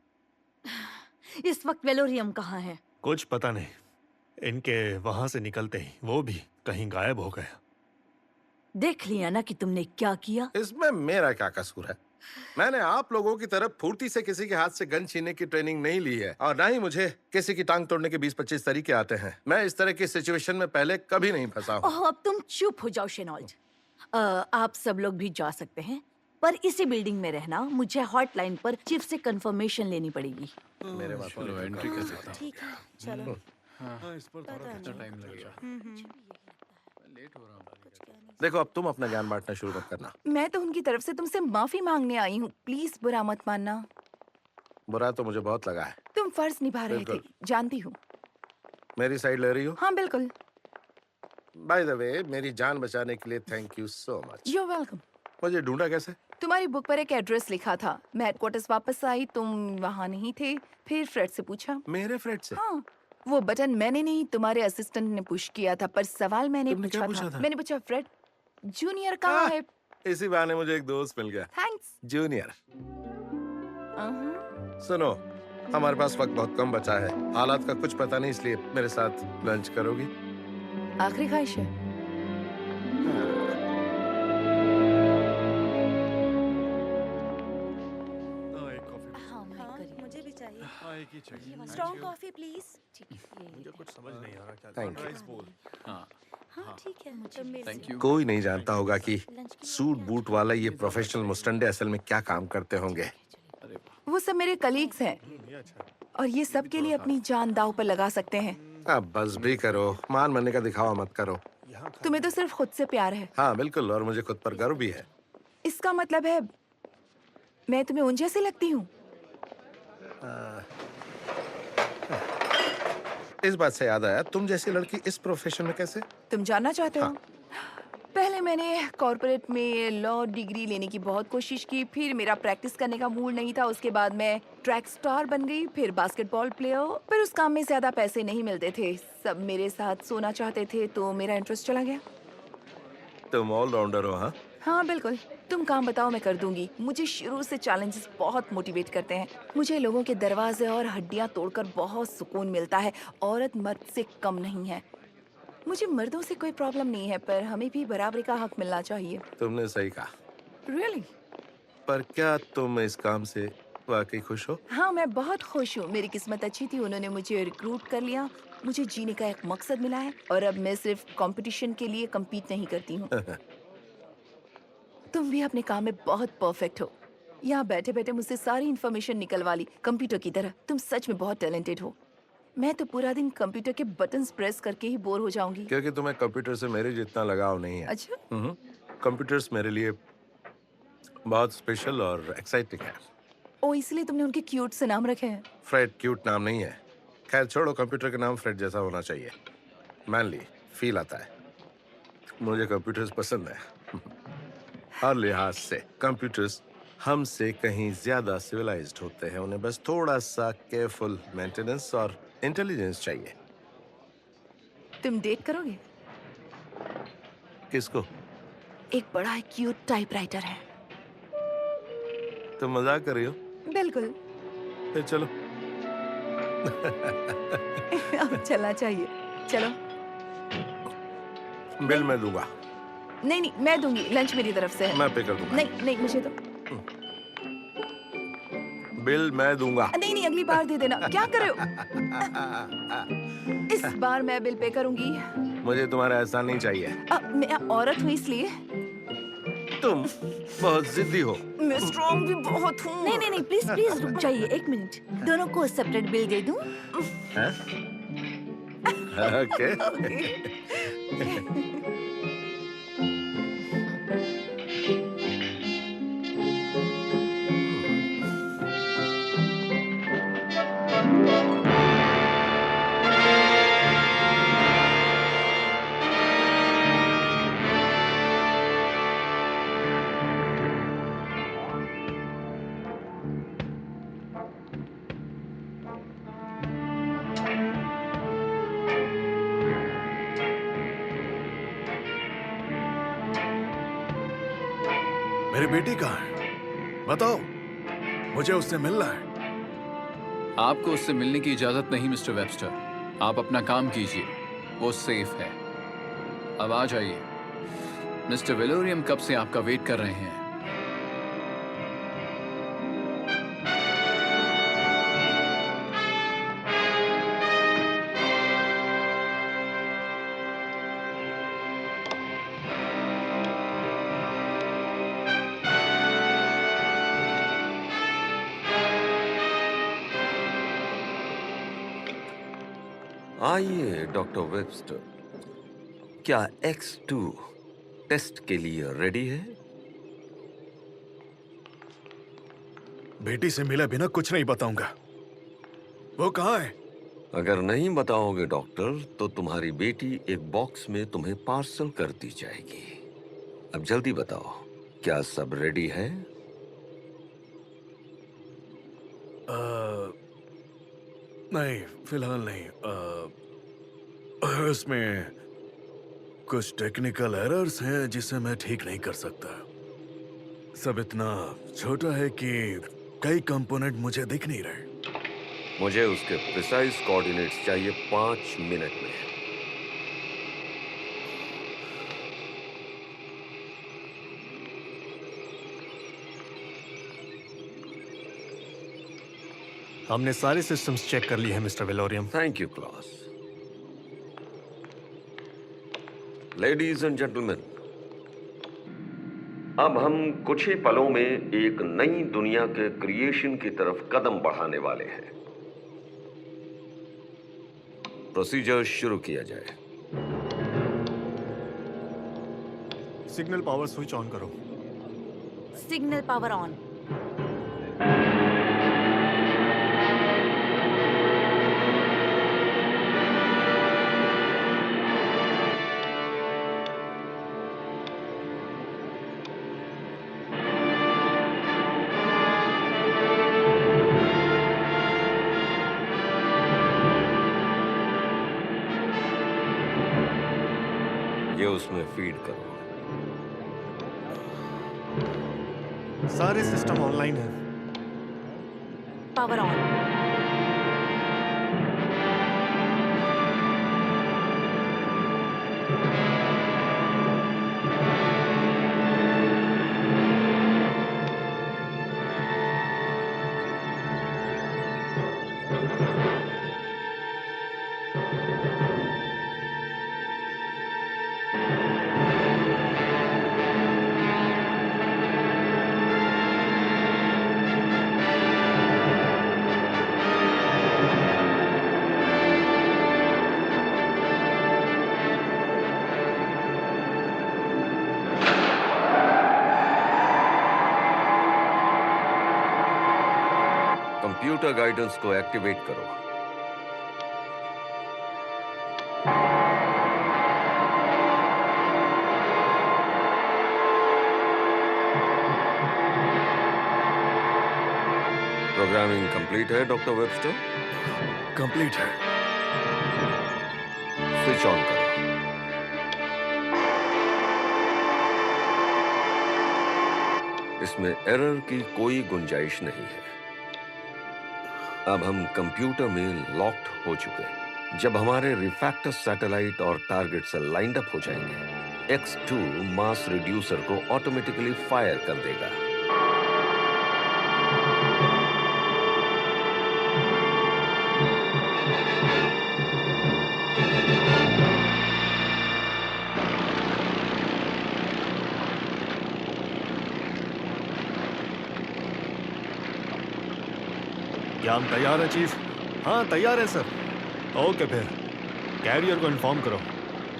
S6: इस वक्त वेलोरियम कहाँ है?
S1: कुछ पता नहीं। इनके वहां से निकलते ही वो भी कहीं गायब हो गया।
S6: देख लिया ना कि तुमने क्या किया।
S2: इसमें मेरा क्या कसूर है? मैंने आप लोगों की तरफ फुर्ती से किसी के हाथ से गन छीनने की ट्रेनिंग नहीं ली है और ना ही मुझे किसी की टांग तोड़ने के 20-25 तरीके आते हैं। मैं इस तरह की सिचुएशन में पहले कभी नहीं फंसा हूँ।
S6: ओह, अब तुम चुप हो जाओ शेनॉल्ड। आप सब लोग भी जा सकते हैं, पर इसी बिल्डिंग में रहना। मुझे हॉटलाइन पर चीफ से कंफर्मेशन लेनी पड़ेगी।
S2: मेरे बात
S4: चलो एंट्री कर सकता हूँ।
S3: ठीक है, चलो।
S7: हाँ, इस पर थोड़ा
S4: कितना टाइम लगेगा?
S3: हम्म।
S4: लेट हो रहा हूँ।
S2: देखो, अब तुम अपना ज्ञान बांटना शुरू मत करना।
S5: मैं तो उनकी तरफ से तुमसे माफी मांगने आई हूँ, प्लीज बुरा मत मानना।
S2: बुरा तो मुझे बहुत लगा है।
S5: तुम फर्ज निभा रहे थे,
S2: बिल्कुल।
S5: जानती हूँ।
S2: मेरी साइड ले रही हो?
S5: हाँ बिल्कुल।
S2: बाय द वे, मेरी जान बचाने के लिए thank you so much.
S5: You welcome.
S2: मुझे ढूंढा कैसे?
S5: तुम्हारी बुक पर एक एड्रेस लिखा था। मैं हेडक्वार्टर्स वापस आई, तुम वहाँ नहीं थे। फिर फ्रेड से पूछा।
S2: मेरे फ्रेंड से?
S5: हाँ, वो बटन मैंने नहीं, तुम्हारे असिस्टेंट ने पुश किया था, पर सवाल मैंने
S2: तुमने क्या
S5: पूछा
S2: पूछा था?
S5: मैंने पूछा, फ्रेड जूनियर कहाँ है?
S2: इसी बहाने मुझे एक दोस्त मिल गया,
S5: थैंक्स।
S2: जूनियर। सुनो, हमारे पास वक्त बहुत कम बचा है। हालात का कुछ पता नहीं, इसलिए मेरे साथ लंच करोगी?
S5: आखिरी ख्वाहिश है।
S3: हाँ, मुझे भी चाहिए।
S7: एक ही चाहिए।
S3: Strong coffee please.
S1: मुझे कुछ समझ नहीं आ रहा क्या
S2: Thank you.
S7: राइस बोल।
S4: हाँ,
S3: हाँ ठीक है, तुम मेरे
S4: थैंक
S3: से-
S4: यू।
S2: कोई नहीं जानता होगा कि
S3: लंच के लिए
S2: सूट बूट वाला ये प्रोफेशनल मुस्टंडे असल में क्या काम करते होंगे।
S4: अरे वाह।
S5: वो सब मेरे कलीग्स हैं और ये सब के लिए अपनी जान दांव पर लगा सकते हैं।
S2: अब बस भी करो, मान मरने का दिखावा मत करो।
S5: तुम्हें तो सिर्फ खुद से प्यार है।
S2: हाँ बिल्कुल, और मुझे खुद पर गर्व भी है।
S5: इसका मतलब है मैं तुम्हें उन जैसी लगती हूँ?
S2: इस बात से याद आया, तुम जैसी लड़की इस प्रोफेशन में कैसे?
S5: तुम जानना चाहते हो? पहले मैंने कॉर्पोरेट में लॉ डिग्री लेने की बहुत कोशिश की, फिर मेरा प्रैक्टिस करने का मूड नहीं था। उसके बाद मैं ट्रैक स्टार बन गई, फिर बास्केटबॉल प्लेयर। पर उस काम में ज्यादा पैसे नहीं मिलते थे, सब मेरे साथ सोना चाहते थे, तो मेरा इंटरेस्ट चला गया।
S2: तुम ऑलराउंडर हो? हाँ,
S5: हाँ बिल्कुल, तुम काम बताओ मैं कर दूंगी। मुझे शुरू से चैलेंजेस बहुत मोटिवेट करते हैं। मुझे लोगों के दरवाजे और हड्डियां तोड़कर बहुत सुकून मिलता है। औरत मर्द से कम नहीं है। मुझे मर्दों से कोई प्रॉब्लम नहीं है, पर हमें भी बराबरी का हक मिलना चाहिए।
S2: तुमने सही कहा।
S5: रियली?
S2: पर क्या तुम इस काम से वाकई खुश हो?
S5: हाँ, मैं बहुत खुश हूँ। मेरी किस्मत अच्छी थी, उन्होंने मुझे रिक्रूट कर लिया। मुझे जीने का एक मकसद मिला है और अब मैं सिर्फ कंपटीशन के लिए compete नहीं करती हूँ। तुम भी अपने काम में बहुत परफेक्ट हो। यहाँ बैठे बैठे मुझसे सारी इन्फॉर्मेशन निकलवा ली, कंप्यूटर की तरह। तुम सच में बहुत टैलेंटेड हो। मैं तो पूरा दिन कंप्यूटर के बटन्स प्रेस करके ही बोर हो जाऊंगी।
S2: क्योंकि तुम्हें कंप्यूटर से मेरे जितना लगाव नहीं है।
S5: अच्छा,
S2: कंप्यूटर्स मेरे लिए बहुत स्पेशल और एक्साइटिंग है।
S5: ओ इसलिए तुमने उनके क्यूट से नाम रखे हैं।
S2: फ्रेड क्यूट नाम नहीं है। खैर छोड़ो, कंप्यूटर का नाम फ्रेड जैसा होना चाहिए। मैनली फील आता है। मुझे कंप्यूटर्स पसंद है। हर लिहाज से कंप्यूटर्स हमसे कहीं ज्यादा सिविलाइज्ड होते हैं। उन्हें बस थोड़ा सा केयरफुल मेंटेनेंस और इंटेलिजेंस चाहिए।
S5: तुम डेट करोगे?
S2: किसको?
S5: एक बड़ा क्यूट टाइपराइटर है।
S2: तुम मजाक कर रही हो?
S5: बिल्कुल।
S2: फिर चलो।
S5: अब चलना चाहिए। चलो।
S2: बिल मैं दूंगा।
S5: नहीं नहीं, मैं दूंगी। लंच मेरी तरफ से है।
S2: मैं पे कर दूंगा।
S5: नहीं नहीं, मुझे तो
S2: बिल मैं दूंगा।
S5: नहीं नहीं, अगली बार दे देना। क्या कर रहे हो? इस बार मैं बिल पे करूंगी।
S2: मुझे तुम्हारा एहसान नहीं चाहिए।
S5: मैं औरत हूँ इसलिए।
S2: तुम बहुत जिद्दी हो।
S5: मैं स्ट्रॉन्ग भी बहुत हूँ।
S6: नहीं नहीं नहीं, प्लीज प्लीज रुक जाइए एक मिनट। दोनों को सेपरेट बिल दे दूं?
S2: ओके।
S7: मेरी बेटी कहाँ है? बताओ, मुझे उससे मिलना है।
S4: आपको उससे मिलने की इजाजत नहीं मिस्टर वेबस्टर। आप अपना काम कीजिए, वो सेफ है। अब आ जाइए। मिस्टर वेलोरियम कब से आपका वेट कर रहे हैं।
S8: आइए डॉक्टर वेबस्टर, क्या X2 टेस्ट के लिए रेडी है?
S7: बेटी से मिले बिना कुछ नहीं बताऊंगा। वो कहाँ है?
S8: अगर नहीं बताओगे डॉक्टर तो तुम्हारी बेटी एक बॉक्स में तुम्हें पार्सल कर दी जाएगी। अब जल्दी बताओ, क्या सब रेडी है?
S7: नहीं, फिलहाल नहीं। इसमें कुछ टेक्निकल एरर्स हैं जिसे मैं ठीक नहीं कर सकता। सब इतना छोटा है कि कई कंपोनेंट मुझे दिख नहीं रहे।
S8: मुझे उसके प्रिसाइज कोऑर्डिनेट्स चाहिए 5 मिनट में।
S1: हमने सारे सिस्टम्स चेक कर लिए हैं mister Valorium.
S8: Thank you Klaus. Ladies and gentleman, अब हम कुछ ही पलों में एक नई दुनिया के क्रिएशन की तरफ कदम बढ़ाने वाले हैं। प्रोसीजर शुरू किया जाए।
S1: सिग्नल पावर स्विच ऑन करो।
S6: Signal power on.
S8: ये उसमें फीड करो।
S1: सारे सिस्टम ऑनलाइन हैं।
S6: Power on.
S8: कंप्यूटर गाइडेंस को एक्टिवेट करो। प्रोग्रामिंग कंप्लीट है डॉक्टर वेबस्टर?
S7: कंप्लीट है।
S8: स्विच ऑन करो। इसमें एरर की कोई गुंजाइश नहीं है। अब हम कंप्यूटर में लॉक्ड हो चुके हैं। जब हमारे रिफैक्टर सैटेलाइट और टारगेट से लाइंड अप हो जाएंगे, X2 मास रिड्यूसर को ऑटोमेटिकली फायर कर देगा।
S1: क्या हम तैयार हैं चीफ? हाँ तैयार है सर। ओके फिर कैरियर को इन्फॉर्म करो।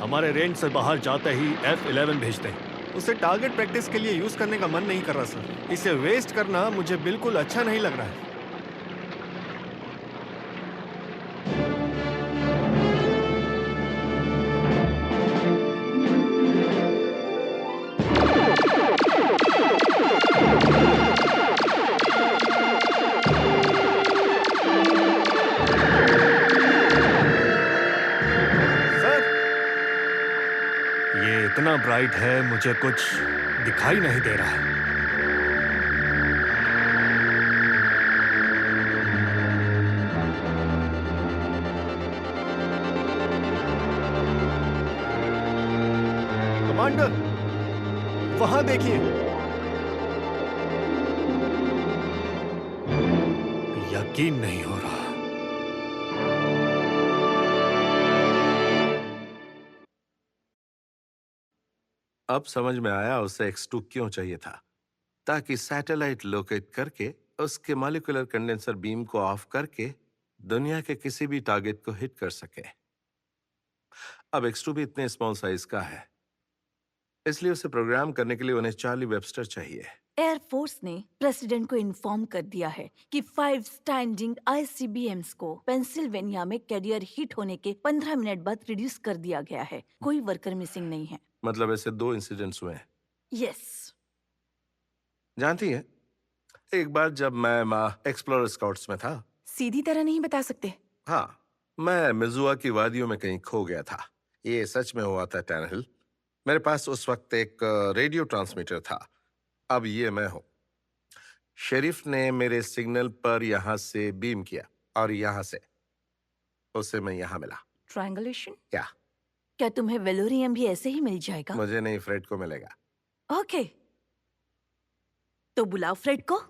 S1: हमारे रेंज से बाहर जाते ही F11 भेजते हैं। उसे टारगेट प्रैक्टिस के लिए यूज करने का मन नहीं कर रहा सर। इसे वेस्ट करना मुझे बिल्कुल अच्छा नहीं लग रहा है। इतना ब्राइट है मुझे कुछ दिखाई नहीं दे रहा है। कमांडर, वहां देखिए। यकीन नहीं हो रहा।
S2: अब समझ में आया उसे X2 क्यों चाहिए था, ताकि सैटेलाइट लोकेट करके उसके मॉलिक्यूलर कंडेंसर बीम को ऑफ करके दुनिया के किसी भी टारगेट को हिट कर सके। अब X2 भी इतने स्मॉल साइज का है, इसलिए उसे प्रोग्राम करने के लिए उन्हें चार्ली वेबस्टर चाहिए।
S6: एयरफोर्स ने प्रेसिडेंट को इन्फॉर्म कर दिया है कि 5 स्टैंडिंग आईसीबीएम्स को पेंसिल्वेनिया में कैरियर हिट होने के 15 मिनट बाद रिड्यूस कर दिया गया है। कोई वर्कर मिसिंग नहीं है।
S2: मतलब ऐसे 2 इंसिडेंट्स हुए हैं।
S6: यस।
S2: जानती है, एक बार जब मैं एक्सप्लोरर स्काउट्स में था।
S5: सीधी तरह नहीं बता सकते।
S2: हाँ, मैं मिजुआ की वादियों में कहीं खो गया था। ये सच में हुआ था टैनहिल। मेरे पास उस वक्त एक रेडियो ट्रांसमीटर था। अब ये मैं हूं। शेरिफ ने मेरे सिग्नल पर यहां से बीम किया और यहां से उसे मैं यहां मिला।
S5: ट्रायंगुलेशन?
S6: क्या तुम्हें वेलोरियम भी ऐसे ही मिल जाएगा?
S2: मुझे नहीं, फ्रेड को मिलेगा।
S6: ओके, तो बुलाओ फ्रेड को।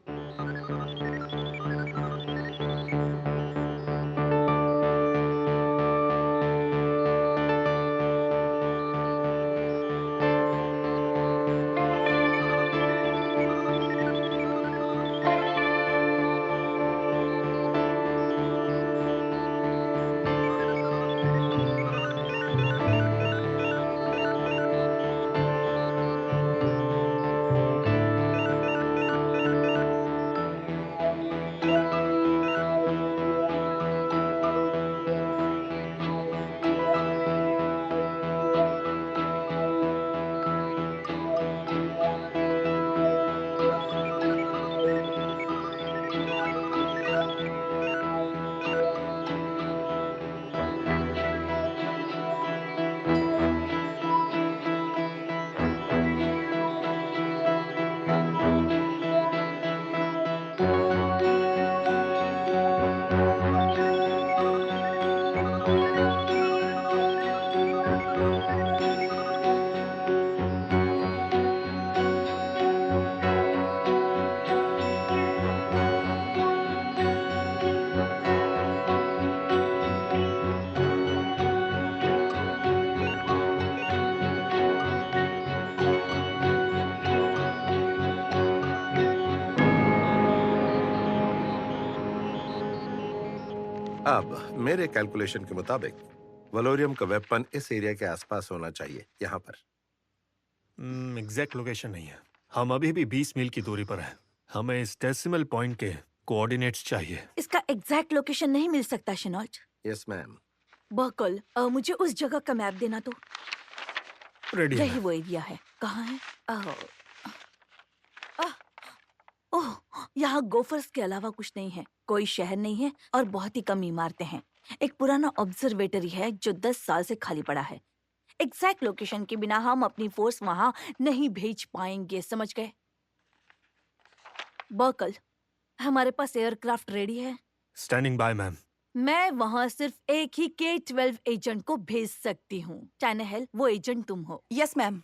S2: अब मेरे कैलकुलेशन के मुताबिक वलोरियम का वेपन इस एरिया के आसपास होना चाहिए, यहाँ पर।
S1: एग्जैक्ट लोकेशन नहीं है। हम अभी भी 20 मील की दूरी पर हैं। हमें इस डेसिमल पॉइंट के कोऑर्डिनेट्स चाहिए।
S6: इसका एग्जैक्ट लोकेशन नहीं मिल सकता शेनॉल्ट।
S2: Yes ma'am.
S6: बर्कल, मुझे उस जगह का मैप देना तो।
S1: रेडी है।
S6: यही वो एरिया है। कहाँ है? ओह, यहाँ गोफर्स के अलावा कुछ नहीं है। कोई शहर नहीं है और बहुत ही कम इमारतें हैं। एक पुराना ऑब्जर्वेटरी है जो 10 साल से खाली पड़ा है। एग्जैक्ट लोकेशन के बिना हम अपनी फोर्स वहां नहीं भेज पाएंगे, समझ गए? बर्कल, हमारे पास एयरक्राफ्ट रेडी है।
S1: Standing bye ma'am.
S6: मैं वहां सिर्फ एक ही K-12 एजेंट को भेज सकती हूँ। टैनहेल, वो एजेंट तुम हो।
S5: Yes ma'am.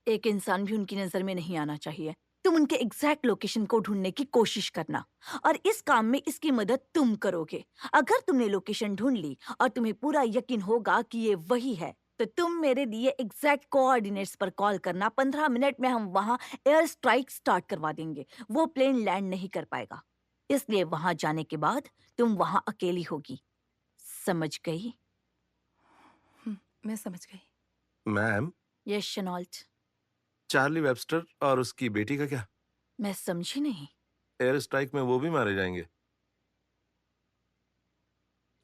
S6: एक इंसान भी उनकी नजर में नहीं आना चाहिए। तुम उनके एग्जैक्ट लोकेशन को ढूंढने की कोशिश करना और इस काम में इसकी मदद तुम करोगे। अगर तुमने लोकेशन ढूंढ ली और तुम्हें पूरा यकीन होगा कि ये वही है, तो तुम मेरे लिए एग्जैक्ट कोऑर्डिनेट्स पर कॉल करना। 15 मिनट में हम वहां एयर स्ट्राइक स्टार्ट करवा देंगे। वो प्लेन लैंड नहीं कर पाएगा, इसलिए वहां जाने के बाद तुम वहां अकेली होगी। समझ गई?
S5: मैं समझ गई।
S2: Ma'am,
S6: yes Chenault.
S2: Charlie Webster और उसकी बेटी का क्या?
S6: मैं समझी नहीं।
S2: एयर स्ट्राइक में वो भी मारे जाएंगे?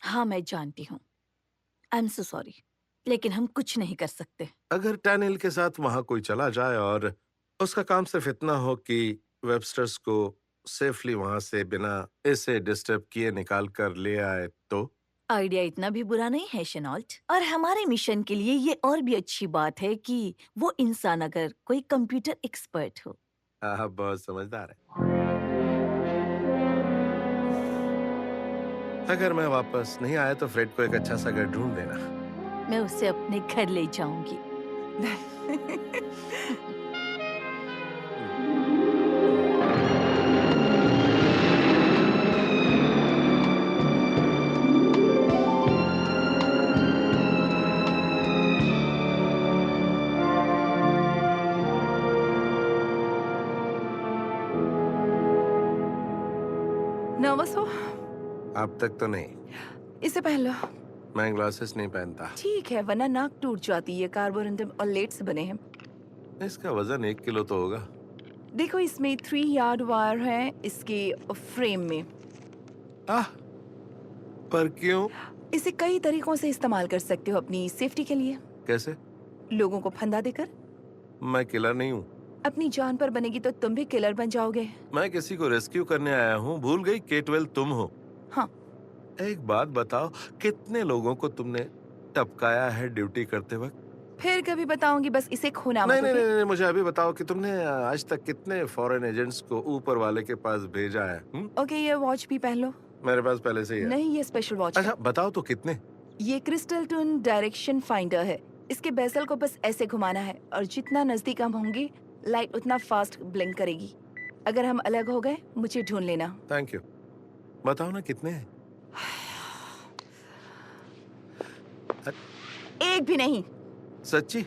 S6: हाँ, मैं जानती हूँ। आई एम सो सॉरी, लेकिन हम कुछ नहीं कर सकते।
S2: अगर टैनहिल के साथ वहां कोई चला जाए और उसका काम सिर्फ इतना हो कि वेबस्टर्स को सेफली वहां से बिना इसे डिस्टर्ब किए निकाल कर ले आए, तो?
S6: आइडिया इतना भी बुरा नहीं है शेनॉल्ट, और हमारे मिशन के लिए ये और भी अच्छी बात है कि वो इंसान अगर कोई कंप्यूटर एक्सपर्ट हो।
S2: आप बहुत समझदार है। अगर मैं वापस नहीं आया तो फ्रेड को एक अच्छा सा घर ढूंढ देना।
S6: मैं उसे अपने घर ले जाऊंगी।
S5: नर्वस हो?
S2: अब तक तो नहीं।
S5: इसे पहन लो।
S2: मैं ग्लासेस नहीं पहनता।
S5: ठीक है, वरना नाक टूट जाती है। कार्बोरंडम और लेट से बने हैं।
S2: इसका वजन 1 किलो तो होगा।
S5: देखो, इसमें 3 यार्ड वायर है इसके फ्रेम में।
S2: आह, पर क्यों?
S5: इसे कई तरीकों से इस्तेमाल कर सकते हो अपनी सेफ्टी के लिए।
S2: कैसे?
S5: लोगों को फंदा देकर।
S2: मैं किलर नहीं हूँ।
S5: अपनी जान पर बनेगी तो तुम भी किलर बन जाओगे।
S2: मैं किसी को रेस्क्यू करने आया हूँ। भूल गई K-12 तुम हो।
S5: हाँ।
S2: एक बात बताओ, कितने लोगों को तुमने टपकाया है ड्यूटी करते वक्त?
S5: फिर कभी बताऊंगी, बस इसे खोना मत।
S2: नहीं नहीं
S5: ओके?
S2: नहीं, मुझे अभी बताओ कि तुमने आज तक कितने फॉरेन एजेंट्स को ऊपर वाले के पास भेजा है?
S5: ओके, ये वॉच भी पहन लो।
S2: मेरे पास पहले से ही है।
S5: नहीं, ये स्पेशल वॉच है।
S2: अच्छा बताओ तो कितने?
S5: ये क्रिस्टल टून डायरेक्शन फाइंडर है। इसके बेसल को बस ऐसे घुमाना है और जितना नजदीक हम होंगे लाइट उतना फास्ट ब्लिंक करेगी। अगर हम अलग हो गए मुझे ढूंढ लेना।
S2: Thank you. बताओ ना कितने हैं?
S5: एक भी नहीं।
S2: सच्ची?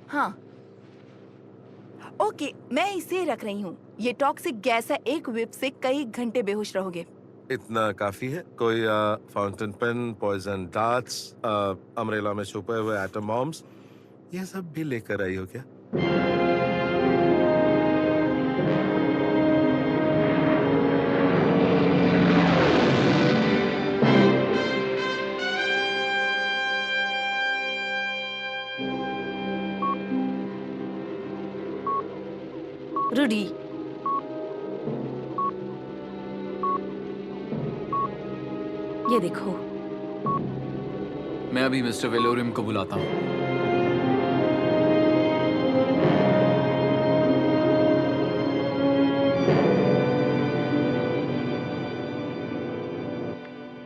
S5: हाँ। ओके, मैं इसे रख रही हूँ। ये टॉक्सिक गैस है। एक whip से कई घंटे बेहोश रहोगे।
S2: इतना काफी है? कोई fountain pen, poison darts, umbrella में छुपे हुए एटम बॉम्ब्स, ये सब भी लेकर आई हो क्या?
S6: रूडी, ये देखो।
S4: मैं अभी मिस्टर वेलोरियम को बुलाता हूँ।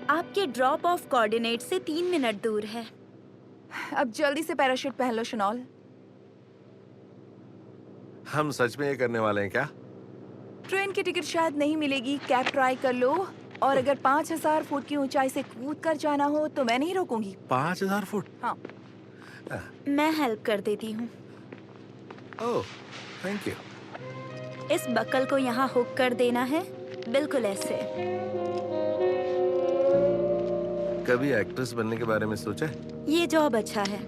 S3: आपके ड्रॉप ऑफ कोऑर्डिनेट से 3 मिनट दूर है।
S5: अब जल्दी से पैराशूट पहन लो शनॉल।
S2: हम सच में ये करने वाले हैं क्या?
S5: ट्रेन की टिकट शायद नहीं मिलेगी। कैब ट्राई कर लो, और अगर 5000 फुट की ऊंचाई से कूद कर जाना हो तो मैं नहीं रोकूंगी।
S2: 5000 फुट?
S5: हाँ।
S3: मैं हेल्प कर देती हूँ।
S2: ओह, थैंक यू।
S3: इस बकल को यहाँ हुक कर देना है, बिल्कुल ऐसे।
S2: कभी एक्ट्रेस बनने के बारे में सोचा है?
S3: ये जॉब अच्छा है।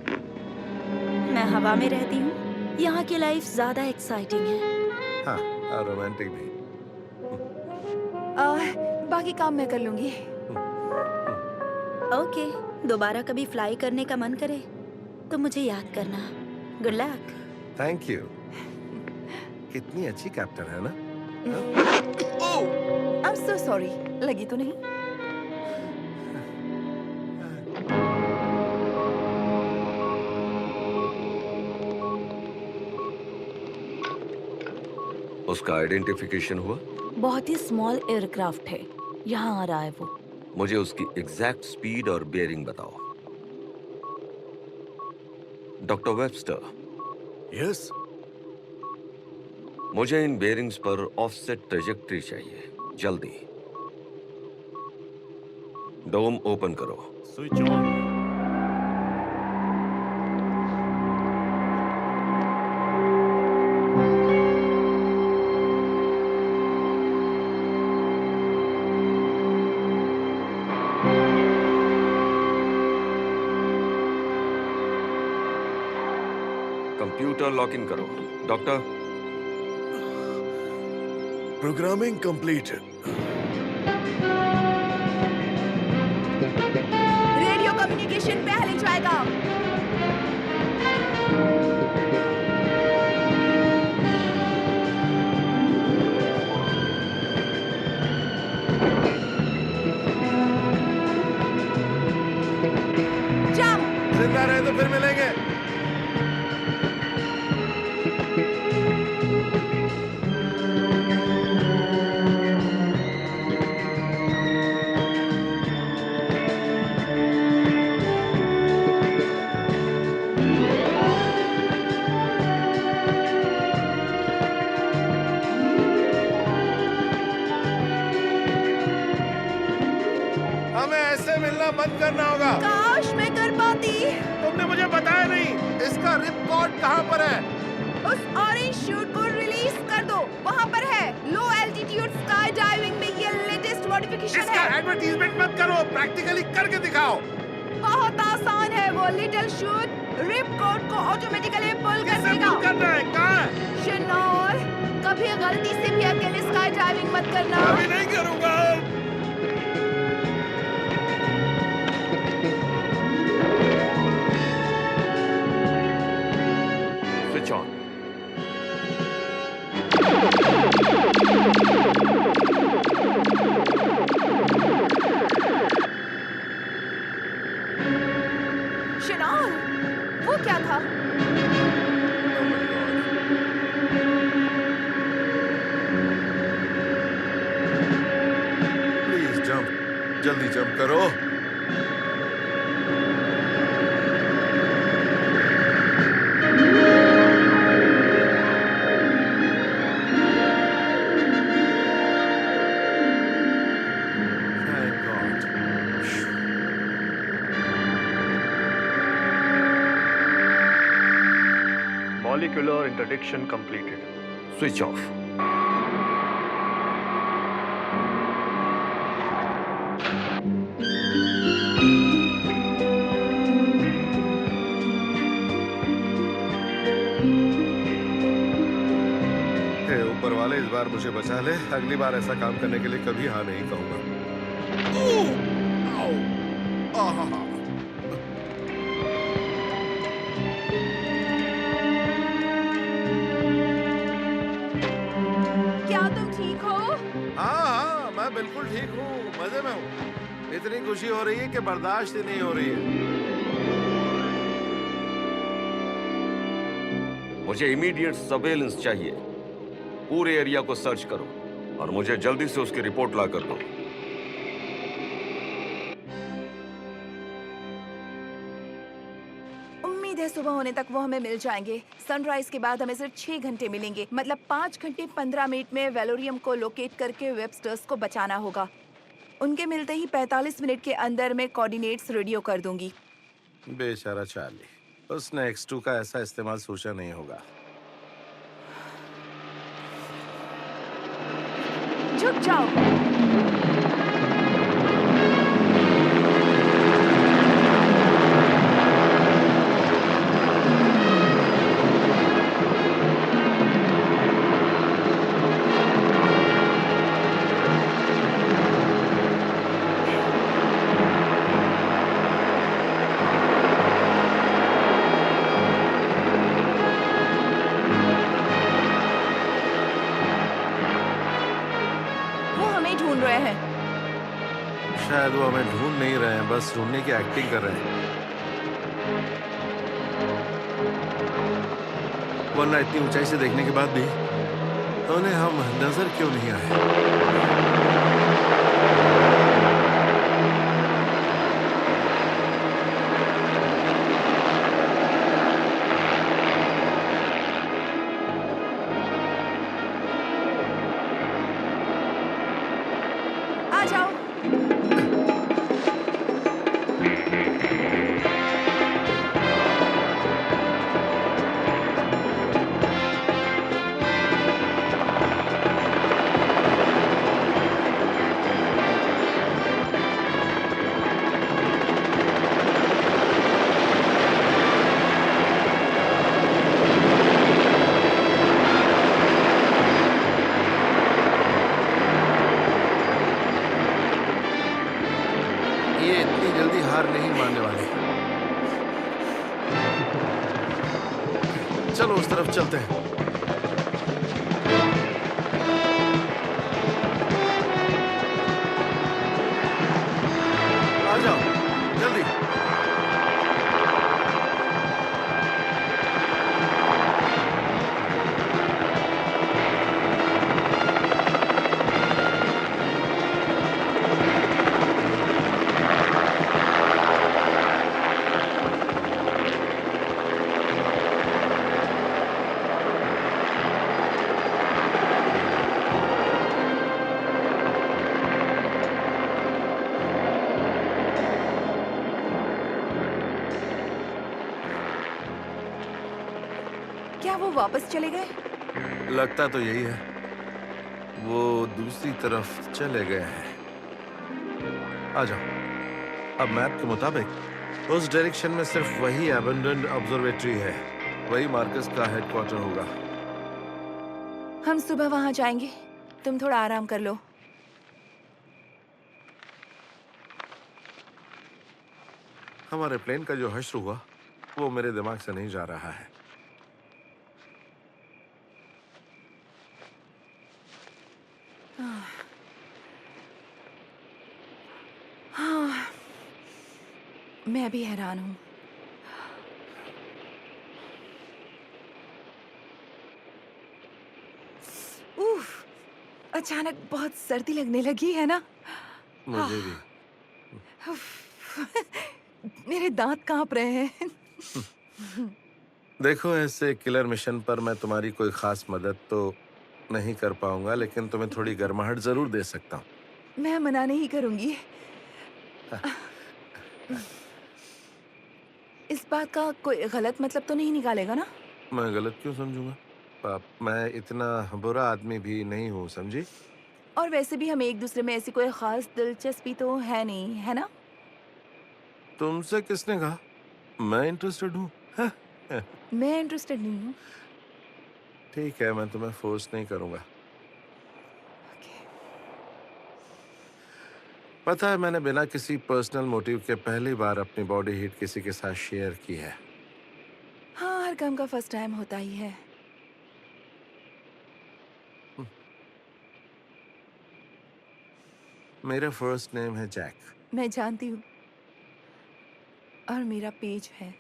S3: मैं हवा में रहती हूँ। यहाँ की लाइफ ज्यादा एक्साइटिंग है।
S2: हाँ, और रोमांटिक भी।
S5: बाकी काम मैं कर लूंगी।
S3: ओके, दोबारा कभी फ्लाई करने का मन करे तो मुझे याद करना। Good luck.
S2: Thank you. कितनी अच्छी कैप्टन है ना?
S5: I am so sorry. लगी तो नहीं?
S8: उसका आइडेंटिफिकेशन हुआ?
S6: बहुत ही स्मॉल एयरक्राफ्ट है। यहाँ आ रहा है वो।
S8: मुझे उसकी एग्जैक्ट स्पीड और बियरिंग बताओ। डॉक्टर वेबस्टर,
S7: यस,
S8: मुझे इन बेयरिंग्स पर ऑफसेट ट्रेजेक्ट्री चाहिए, जल्दी। डोम ओपन करो।
S1: Switch on.
S8: Computer lock in करो। डॉक्टर,
S7: प्रोग्रामिंग कंप्लीट है।
S5: रेडियो कम्युनिकेशन पहले जाएगा। जंप।
S2: जिंदा रहे तो फिर मिलेंगे। हमें ऐसे मिलना बंद करना होगा।
S5: काश मैं कर पाती।
S2: तुमने मुझे बताया नहीं। इसका रिकॉर्ड कहाँ पर है?
S5: उस ऑरेंज शूट को रिलीज कर दो। वहाँ पर है। लो एल्टीट्यूड स्काई डाइविंग में ये लेटेस्ट मॉडिफिकेशन
S2: इसका
S5: है।
S2: एडवर्टीजमेंट मत करो, प्रैक्टिकली करके दिखाओ।
S5: बहुत आसान है, वो लिटिल शूट रिप कोड को ऑटोमेटिकली पुल कर
S2: किसे
S5: देगा।
S2: पुल करना है? कहाँ है?
S5: शेनॉल, कभी गलती से भी अकेले स्काई ड्राइविंग मत करना।
S2: अभी नहीं करूँगा।
S8: Switch on.
S5: शेनॉल, वो क्या था?
S2: प्लीज जंप, जल्दी जंप करो। Thank God.
S1: Molecular interdiction completed.
S8: Switch off.
S2: हे ऊपर वाले, इस बार मुझे बचा ले। अगली बार ऐसा काम करने के लिए कभी हाँ नहीं कहूंगा।
S5: क्या तुम ठीक हो?
S2: हाँ हाँ, मैं बिल्कुल ठीक हूँ, मजे में हूँ। इतनी खुशी हो रही है कि बर्दाश्त ही नहीं हो रही है।
S8: मुझे इमीडिएट सर्वेलेंस चाहिए। पूरे एरिया को सर्च करो और मुझे जल्दी से उसकी रिपोर्ट ला कर दो।
S5: उम्मीद है सुबह होने तक वो हमें मिल जाएंगे। सनराइज के बाद हमें सिर्फ 6 घंटे मिलेंगे, मतलब 5 घंटे 15 मिनट में वेलोरियम को लोकेट करके वेबस्टर्स को बचाना होगा। उनके मिलते ही 45 मिनट के अंदर मैं कोऑर्डिनेट्स रेडियो कर दूंगी।
S2: बेचारा चार्ली, उसने X2 का ऐसा इस्तेमाल सोचा नहीं होगा।
S5: झुक जाओ। वो हमें ढूंढ रहे हैं।
S2: शायद वो हमें ढूंढ नहीं रहे हैं, बस ढूंढने की एक्टिंग कर रहे हैं। वरना इतनी ऊंचाई से देखने के बाद भी उन्हें हम नजर क्यों नहीं आए?
S5: आ जाओ। ये इतनी जल्दी हार नहीं मानने वाले। चलो उस तरफ चलते हैं। आ जाओ जल्दी। क्या वो वापस चले गए?
S2: लगता तो यही है, वो दूसरी तरफ चले गए हैं। आ जाओ। अब मैप के मुताबिक उस डायरेक्शन में सिर्फ वही एबंडन्ड ऑब्जर्वेटरी है, वही मार्कस का हेडक्वार्टर होगा।
S5: हम सुबह वहां जाएंगे, तुम थोड़ा आराम कर लो।
S2: हमारे प्लेन का जो हश्र हुआ वो मेरे दिमाग से नहीं जा रहा है।
S5: हाँ, मैं भी हैरान हूँ। उफ, अचानक बहुत सर्दी लगने लगी है ना।
S2: मुझे भी।
S5: मेरे दांत कांप रहे हैं।
S2: देखो, ऐसे किलर मिशन पर मैं तुम्हारी कोई खास मदद तो नहीं कर पाऊंगा, लेकिन तुम्हें थोड़ी गर्माहट जरूर दे सकता हूँ।
S5: मैं मना नहीं करूंगी। इस बात का कोई गलत मतलब तो नहीं निकालेगा ना?
S2: मैं गलत क्यों समझूंगा? मैं इतना बुरा आदमी भी नहीं हूँ, समझी?
S5: और वैसे भी हमें एक दूसरे में ऐसी कोई खास दिलचस्पी तो है नहीं, है ना?
S2: तुमसे किसने कहा मैं इंटरेस्टेड हूँ?
S5: मैं इंटरेस्टेड नहीं हूँ।
S2: ठीक है, मैं तुम्हें फोर्स नहीं करूंगा। पता है, मैंने बिना किसी पर्सनल मोटिव के पहली बार अपनी बॉडी हीट किसी के साथ शेयर की है।
S5: हाँ, हर काम का फर्स्ट टाइम होता ही है।
S2: मेरा फर्स्ट नेम है जैक।
S5: मैं जानती हूँ। और मेरा पेज है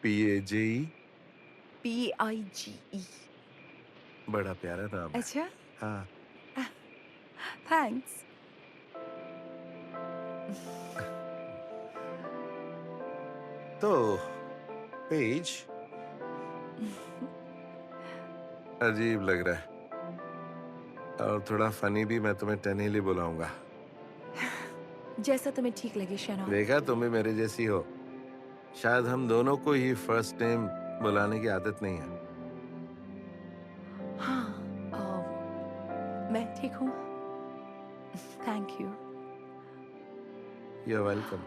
S2: PAJE।
S5: PIGE।
S2: बड़ा प्यारा नाम है।
S5: अच्छा,
S2: हाँ।
S5: थैंक्स।
S2: तो पेज अजीब लग रहा है, और थोड़ा फनी भी। मैं तुम्हें टनेली बुलाऊंगा।
S5: जैसा तुम्हें ठीक लगे शैनॉन।
S2: देखा, तुम भी मेरे जैसी हो। शायद हम दोनों को ही फर्स्ट नेम बुलाने की आदत नहीं है।
S5: हाँ, मैं ठीक हूँ। Thank you.
S2: You are welcome.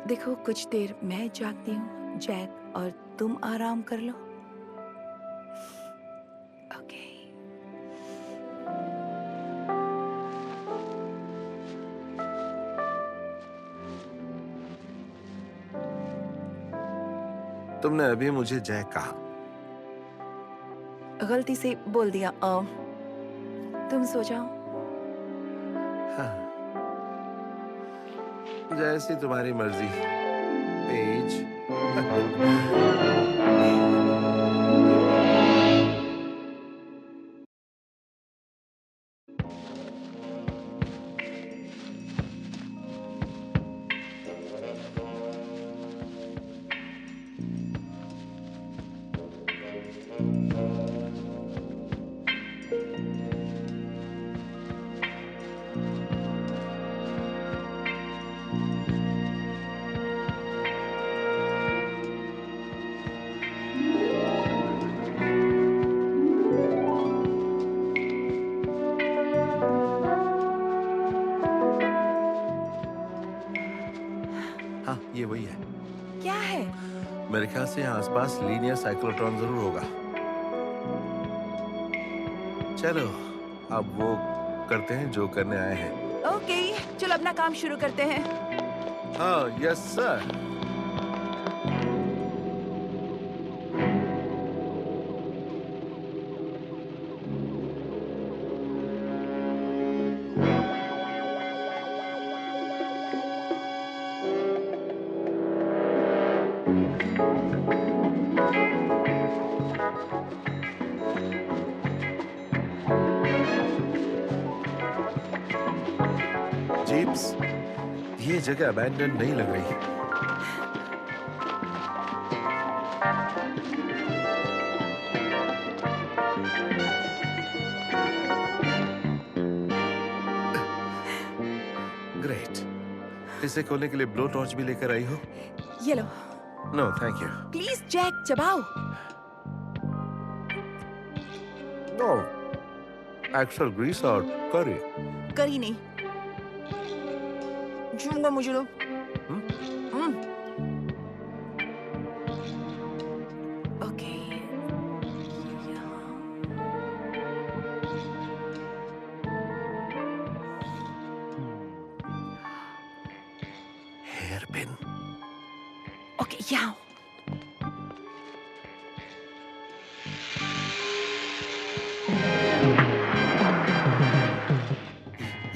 S5: देखो, कुछ देर मैं जागती हूँ जैक, और तुम आराम कर लो। ओके।
S2: तुमने अभी मुझे जैक कहा।
S5: गलती से बोल दिया। तुम सो जाओ।
S2: हाँ। जैसी तुम्हारी मर्जी पेज। हाँ, ये वही है।
S5: क्या है?
S2: मेरे ख्याल से यहाँ आसपास लीनियर साइक्लोट्रॉन जरूर होगा। चलो, अब वो करते हैं जो करने आए हैं।
S5: ओके, चलो अपना काम शुरू करते हैं।
S2: हाँ, यस सर। जीप्स, ये जगह अबैंडन नहीं लग रही। ग्रेट। इसे खोलने के लिए ब्लो टॉर्च भी लेकर आई हो?
S5: ये लो।
S2: No thank you.
S5: Please Jack, चबाओ।
S2: नो, एक्चुअल ग्रीस और करी।
S5: करी नहीं। चूंगा मुझे लो। ओके।
S2: Hair pin.
S5: ओके, यहाँ।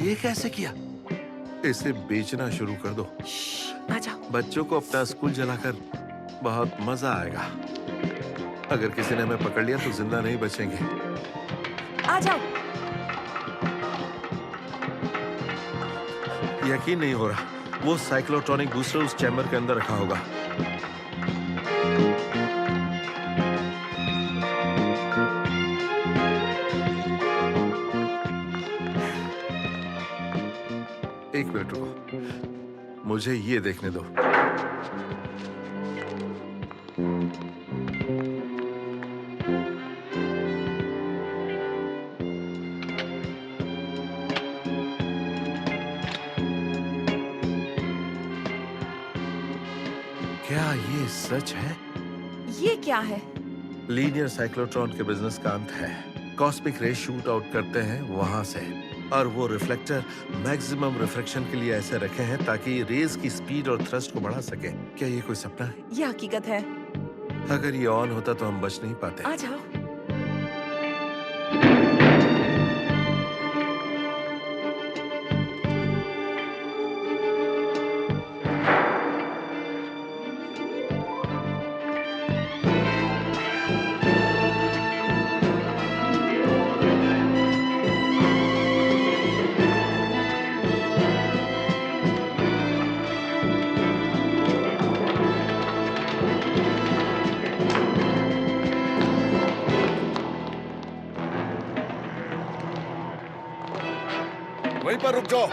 S2: ये कैसे किया? इसे बेचना शुरू कर दो।
S5: आ जाओ।
S2: बच्चों को अपना स्कूल जलाकर बहुत मजा आएगा। अगर किसी ने हमें पकड़ लिया तो जिंदा नहीं बचेंगे।
S5: आ जाओ।
S2: यकीन नहीं हो रहा, वो साइक्लोट्रॉनिक बूस्टर उस चैम्बर के अंदर रखा होगा। एक मिनट रुको, मुझे ये देखने दो। क्या ये सच है?
S5: ये क्या है?
S2: लीनियर साइक्लोट्रॉन के बिजनेस का अंत है। कॉस्मिक रे शूट आउट करते हैं वहां से, और वो रिफ्लेक्टर मैक्सिमम रिफ्रैक्शन के लिए ऐसे रखे हैं ताकि रेज की स्पीड और थ्रस्ट को बढ़ा सके। क्या ये कोई सपना है?
S5: ये हकीकत है।
S2: अगर ये ऑन होता तो हम बच नहीं पाते।
S5: आ जाओ।
S7: वहीं पर रुक जाओ।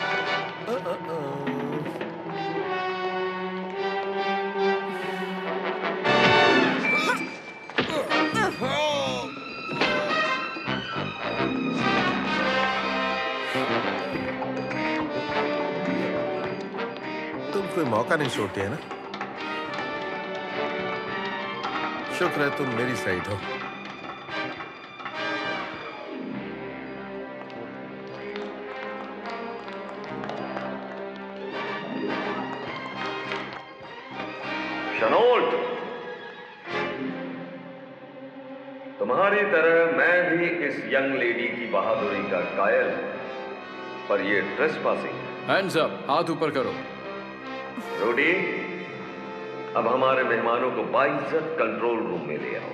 S2: तुम कोई मौका नहीं छोड़ते है ना? शुक्र है तुम मेरी साइड हो।
S8: शनोल्ट, तुम्हारी तरह मैं भी इस यंग लेडी की बहादुरी का कायल हूं, पर ये ट्रेसपासिंग है।
S4: हैंड्स अप, हाथ ऊपर करो।
S8: रूडी, अब हमारे मेहमानों को बाइज्जत कंट्रोल रूम में ले आओ।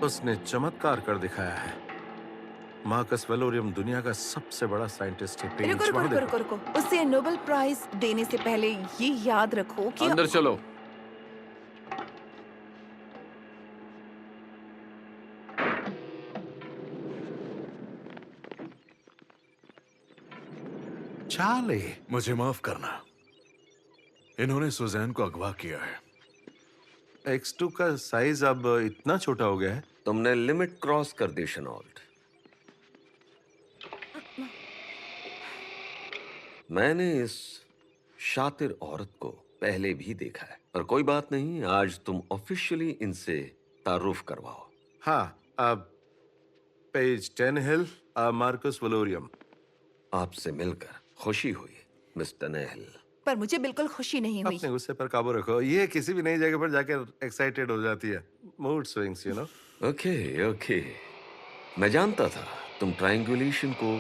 S2: उसने चमत्कार कर दिखाया है। मार्कस वेलोरियम दुनिया का सबसे बड़ा साइंटिस्ट है। पेज
S5: रुको रुको
S2: वहां
S5: रुको
S2: देखो।
S5: रुको रुको। उसे नोबेल प्राइज देने से पहले ये याद रखो कि
S4: अंदर चलो।
S2: चाले,
S7: मुझे माफ करना, इन्होंने सुजैन को अगवा किया है।
S2: X2 का साइज अब इतना छोटा हो गया है।
S8: तुमने लिमिट क्रॉस कर दी शनोल्ट। मैंने इस शातिर औरत को पहले भी देखा है, पर कोई बात नहीं, आज तुम ऑफिशियली इनसे तारुफ करवाओ।
S2: हाँ, अब पेज 10 हिल, मार्कस वेलोरियम।
S8: आपसे मिलकर खुशी हुई मिस्टर नेहल।
S5: पर मुझे बिल्कुल खुशी नहीं हुई।
S2: अपने गुस्से पर काबू रखो। ये किसी भी नई जगह पर जाकर एक्साइटेड हो जाती है। Mood swings, you know.
S8: Okay okay, मैं जानता था तुम ट्रायंगुलेशन को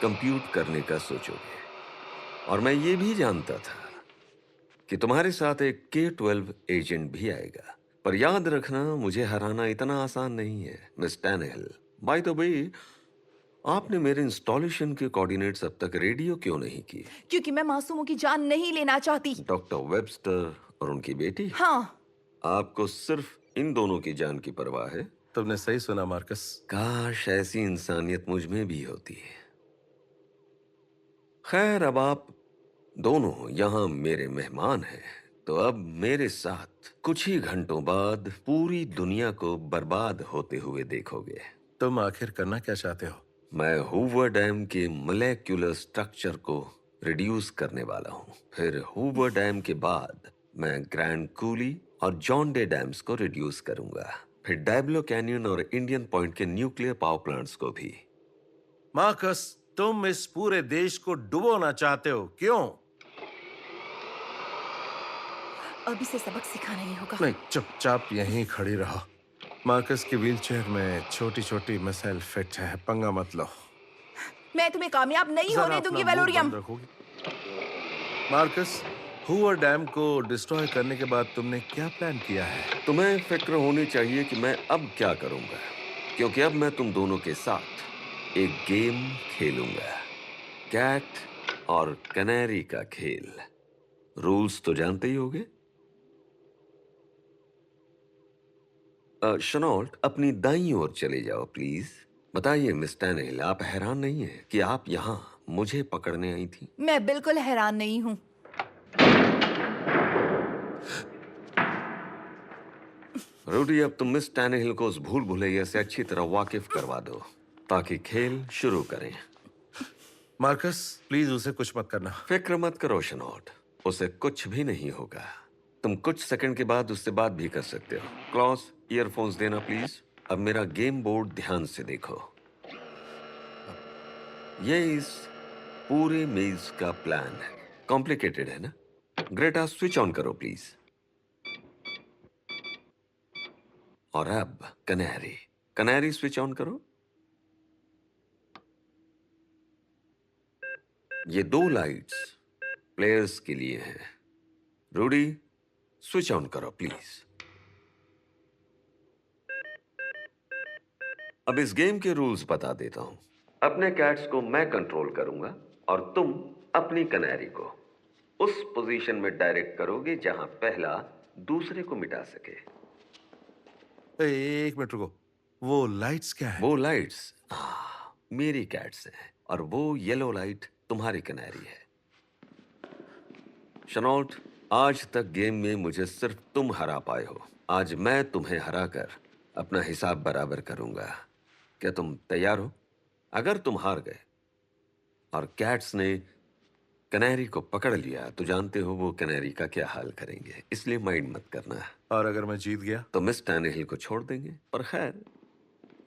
S8: कंप्यूट करने का सोचोगे, और मैं ये भी जानता था कि तुम्हारे साथ एक K-12 एजेंट भी आएगा। पर याद रखना, मुझे हराना इतना आसान नहीं है मिस टैनहिल। बाय द वे, आपने मेरे इंस्टॉलेशन के कोऑर्डिनेट्स अब तक रेडियो क्यों नहीं किए?
S5: क्योंकि मैं मासूमों की जान नहीं लेना चाहती।
S8: डॉक्टर वेबस्टर और उनकी बेटी?
S5: हाँ,
S8: आपको सिर्फ इन दोनों की जान की परवाह है।
S2: तुमने सही सुना मार्कस।
S8: काश ऐसी इंसानियत मुझ में भी होती है। खैर, अब आप दोनों यहाँ मेरे मेहमान हैं, तो अब मेरे साथ कुछ ही घंटों बाद पूरी दुनिया को बर्बाद होते हुए देखोगे।
S2: तुम आखिर करना क्या चाहते हो?
S8: मैं हूवर डैम के मोलेक्युलर स्ट्रक्चर को रिड्यूस करने वाला हूँ। फिर हूवर डैम के बाद मैं ग्रैंड कूली और जॉन डे डैम्स को रिड्यूस करूंगा। फिर डायब्लो कैनियन और इंडियन पॉइंट के न्यूक्लियर पावर प्लांट्स को भी।
S2: मार्कस, तुम इस पूरे देश को डुबोना चाहते हो, क्यों?
S5: अभी से सबक सिखाना ही होगा।
S2: नहीं, चुपचाप यहीं खड़ी रहो। मार्कस की व्हीलचेयर में छोटी छोटी मिसाइल फिट है, पंगा मत लो।
S5: मैं तुम्हें कामयाब नहीं
S2: जरा
S5: होने
S2: अपना
S5: दूंगी
S2: मुंह
S5: वेलोरियम।
S2: बंद रखोगी? मार्कस, हूवर डैम को डिस्ट्रॉय करने के बाद तुमने क्या प्लान किया है?
S8: तुम्हें फिक्र होनी चाहिए कि मैं अब क्या करूंगा, क्योंकि अब मैं तुम दोनों के साथ एक गेम खेलूंगा। कैट और कैनेरी का खेल। रूल्स तो जानते ही होगे। शनॉल्ट, अपनी दाईं ओर चले जाओ प्लीज। बताइए मिस टैनहिल, आप हैरान नहीं है कि आप यहाँ मुझे पकड़ने आई थी?
S5: मैं बिल्कुल हैरान नहीं हूँ।
S8: रूडी, अब तुम मिस टैनहिल को उस भूल भुलैया से अच्छी तरह वाकिफ करवा दो ताकि खेल शुरू करें।
S2: मार्कस, प्लीज उसे कुछ मत करना।
S8: फिक्र मत करो शनॉल्ट, उसे कुछ भी नहीं होगा। तुम कुछ सेकंड के बाद उससे बात भी कर सकते हो। क्लॉस, ईयरफोन्स देना प्लीज। अब मेरा गेम बोर्ड ध्यान से देखो। ये इस पूरे मेज का प्लान है। कॉम्प्लिकेटेड है ना? ग्रेटा, स्विच ऑन करो प्लीज। और अब कैनेरी, कैनेरी स्विच ऑन करो। ये दो लाइट्स प्लेयर्स के लिए हैं। रूडी, स्विच ऑन करो प्लीज। अब इस गेम के रूल्स बता देता हूं। अपने कैट्स को मैं कंट्रोल करूंगा और तुम अपनी कैनेरी को उस पोजीशन में डायरेक्ट करोगे जहां पहला दूसरे को मिटा सके।
S2: एक मिनट रुको, वो लाइट्स क्या है?
S8: वो लाइट्स मेरी कैट्स हैं और वो येलो लाइट तुम्हारी कैनेरी है। शनॉल्ट, आज तक गेम में मुझे सिर्फ तुम हरा पाए हो। आज मैं तुम्हें हराकर अपना हिसाब बराबर करूंगा। क्या तुम तैयार हो? अगर तुम हार गए और कैट्स ने कैनेरी को पकड़ लिया तो जानते हो वो कैनेरी का क्या हाल करेंगे, इसलिए माइंड मत करना।
S2: और अगर मैं जीत गया?
S8: तो मिस टैनहिल को छोड़ देंगे। पर खैर,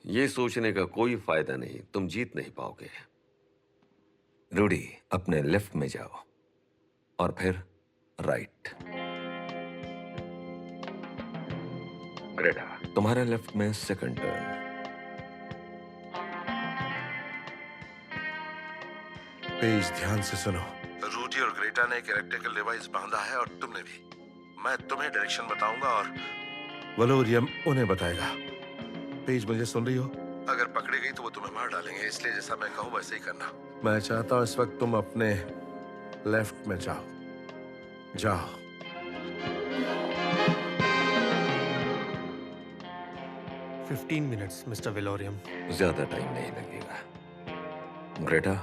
S8: ये सोचने का कोई फायदा नहीं, तुम जीत नहीं पाओगे। रूडी, अपने लेफ्ट में जाओ और फिर राइट। ग्रेटा, तुम्हारे लेफ्ट में सेकंड टर्न।
S2: पेज, ध्यान से सुनो। रूडी और ग्रेटा ने एक इलेक्ट्रिकल डिवाइस बांधा है और तुमने भी। मैं तुम्हें डायरेक्शन बताऊंगा और वेलोरियम उन्हें बताएगा। पेज, मुझे सुन रही हो? अगर पकड़ी गई तो वो तुम्हें मार डालेंगे, इसलिए जैसा मैं कहूँ वैसे ही करना। मैं चाहता हूँ इस वक्त तुम अपने लेफ्ट में जाओ। जाओ।
S1: Fifteen minutes mister Valorium.
S8: ज्यादा टाइम नहीं लगेगा। ग्रेटा,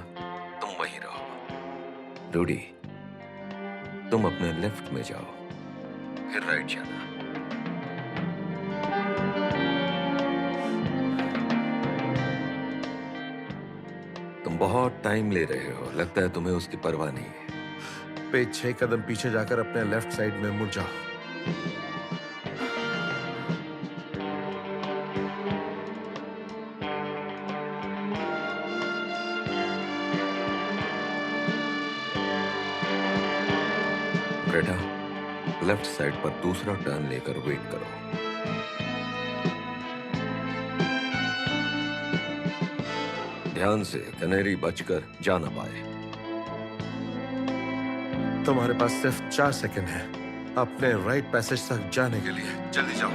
S8: तुम वहीं रहो। रूडी, तुम अपने लेफ्ट में जाओ, फिर राइट जाना। तुम बहुत टाइम ले रहे हो, लगता है तुम्हें उसकी परवाह नहीं है।
S2: पेज, 6 कदम पीछे जाकर अपने लेफ्ट साइड में मुड़ जाओ।
S8: ग्रेटा, लेफ्ट साइड पर दूसरा टर्न लेकर वेट करो। ध्यान से, कैनेरी बचकर जा ना पाए।
S2: तुम्हारे पास सिर्फ 4 सेकंड है अपने राइट पैसेज तक जाने के लिए। जल्दी जाओ।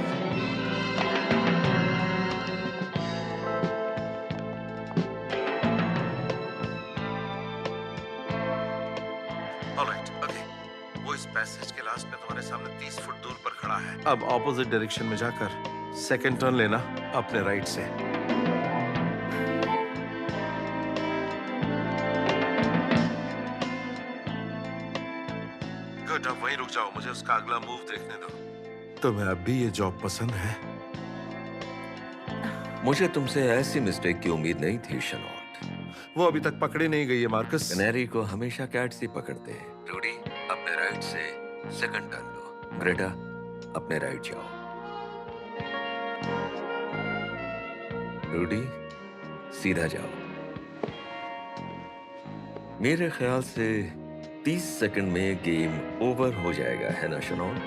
S2: Alright, okay. वो इस पैसेज के लास्ट में तुम्हारे सामने 30 फुट दूर पर खड़ा है। अब ऑपोजिट डायरेक्शन में जाकर सेकंड टर्न लेना अपने राइट से। गुड, अब वहीं रुक जाओ, मुझे उसका अगला मूव देखने दो। तुम्हें अब भी ये जॉब पसंद है?
S8: मुझे तुमसे ऐसी मिस्टेक की उम्मीद नहीं थी शनॉट।
S2: वो अभी तक पकड़ी नहीं गई है मार्कस।
S8: कनेरी को हमेशा कैट्स ही पकड़ते हैं। रूडी, अपने राइट से सेकंड टर्न लो। ग्रेटा, अपने राइट जाओ। रूडी, सीधा जाओ। मेरे ख्याल से 30 सेकंड में गेम ओवर हो जाएगा, है ना शनॉट?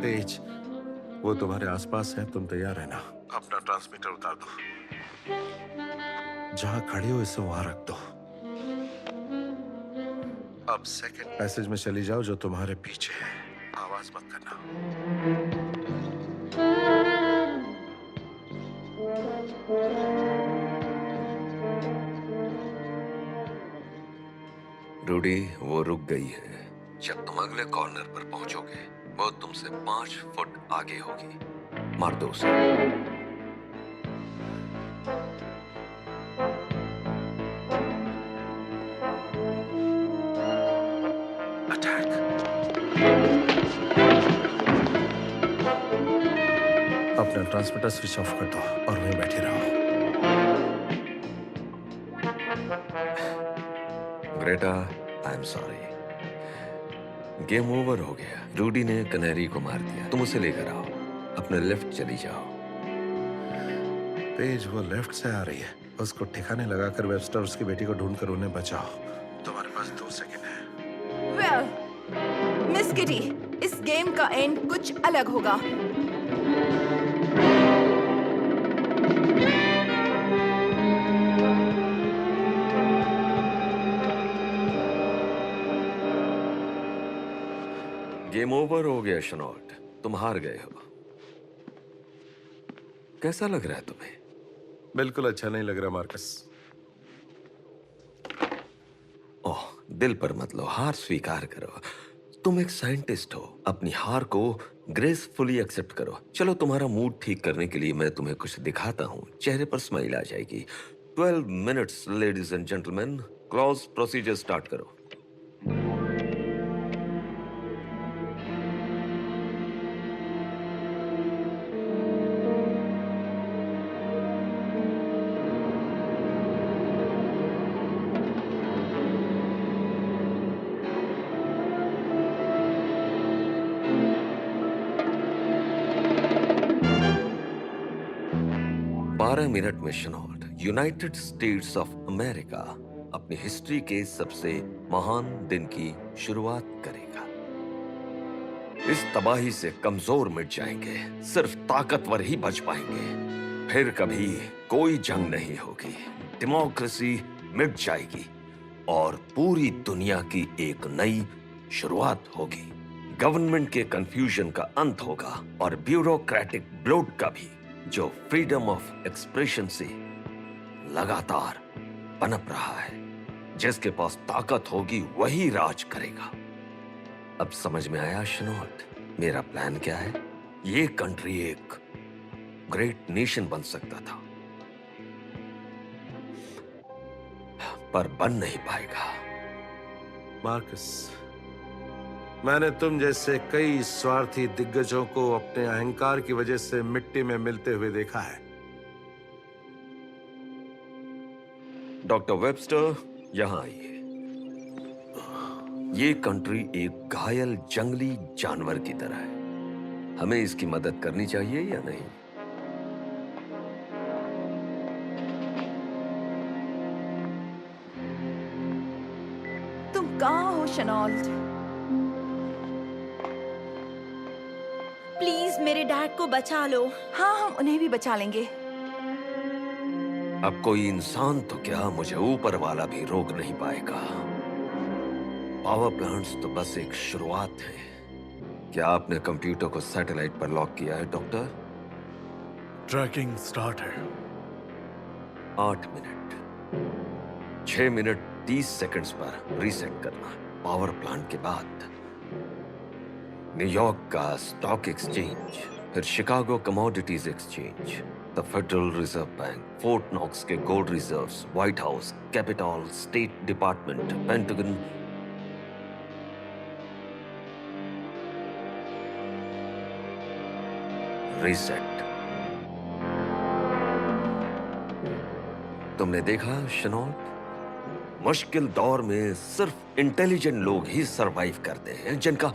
S2: तेज, वो तुम्हारे आसपास है, तुम तैयार है ना? अपना ट्रांसमीटर उतार दो। जहां खड़े हो इसे वहां रख दो। अब सेकंड पैसेज में चली जाओ जो तुम्हारे पीछे है। आवाज मत करना।
S8: रूडी, वो रुक गई है। जब तुम अगले कॉर्नर पर पहुंचोगे वो तुमसे 5 फुट आगे होगी। मार दो उसे।
S2: अटैक। अपना ट्रांसमीटर स्विच ऑफ कर दो और वहीं बैठे रहो।
S8: Greta, I am sorry. Game over हो गया। रूडी ने कनेरी को मार दिया। तुम उसे लेकर आओ। अपने लेफ्ट चली जाओ।
S2: पेज, वो लेफ्ट से आ रही है। उसको ठिकाने लगाकर वेबस्टर उसकी बेटी को ढूंढकर उन्हें बचाओ। तुम्हारे पास 2 सेकंड है।
S5: वेल, मिस किटी, इस गेम का एंड कुछ अलग होगा।
S8: गेम ओवर हो गया शनॉट। तुम हार गए हो। कैसा लग रहा है तुम्हें?
S2: बिल्कुल अच्छा नहीं लग रहा मार्कस।
S8: ओह, दिल पर मत लो। हार स्वीकार करो। तुम एक साइंटिस्ट हो। अपनी हार को ग्रेसफुली एक्सेप्ट करो। चलो, तुम्हारा मूड ठीक करने के लिए मैं तुम्हें कुछ दिखाता हूं। चेहरे पर स्माइल आ जाएगी। 12 minutes ladies and gentleman. Clause procedure start करो। मिनट में शनॉट यूनाइटेड स्टेट्स ऑफ अमेरिका अपनी हिस्ट्री के सबसे महान दिन की शुरुआत करेगा। इस तबाही से कमजोर मिट जाएंगे। सिर्फ ताकतवर ही बच पाएंगे। फिर कभी कोई जंग नहीं होगी। डेमोक्रेसी मिट जाएगी और पूरी दुनिया की एक नई शुरुआत होगी। गवर्नमेंट के कंफ्यूजन का अंत होगा और ब्यूरोक्रेटिक ब्लोट का भी, जो फ्रीडम ऑफ एक्सप्रेशन से लगातार पनप रहा है। जिसके पास ताकत होगी वही राज करेगा। अब समझ में आया शनॉट, मेरा प्लान क्या है? ये कंट्री एक ग्रेट नेशन बन सकता था, पर बन नहीं पाएगा।
S2: मार्कस, मैंने तुम जैसे कई स्वार्थी दिग्गजों को अपने अहंकार की वजह से मिट्टी में मिलते हुए देखा है।
S8: डॉक्टर वेबस्टर, यहां आइए। ये कंट्री एक घायल जंगली जानवर की तरह है। हमें इसकी मदद करनी चाहिए या नहीं?
S5: तुम कहाँ हो शनॉल्ट?
S3: प्लीज मेरे डैड को बचा लो।
S5: हाँ, हम उन्हें भी बचा लेंगे।
S8: अब कोई इंसान तो क्या, मुझे ऊपर वाला भी रोक नहीं पाएगा। पावर प्लांट्स तो बस एक शुरुआत है। क्या आपने कंप्यूटर को सैटेलाइट पर लॉक किया है डॉक्टर?
S7: ट्रैकिंग स्टार्ट है।
S8: 8 मिनट, 6 मिनट 30 सेकंड्स पर रीसेट करना। पावर प्लांट के बाद न्यूयॉर्क का स्टॉक एक्सचेंज, फिर Chicago commodities exchange, the federal reserve bank, Fort Knox के gold reserves, White House, Capitol, state department, Pentagon. Reset. तुमने देखा शनौट, मुश्किल दौर में सिर्फ इंटेलिजेंट लोग ही सरवाइव करते हैं, जिनका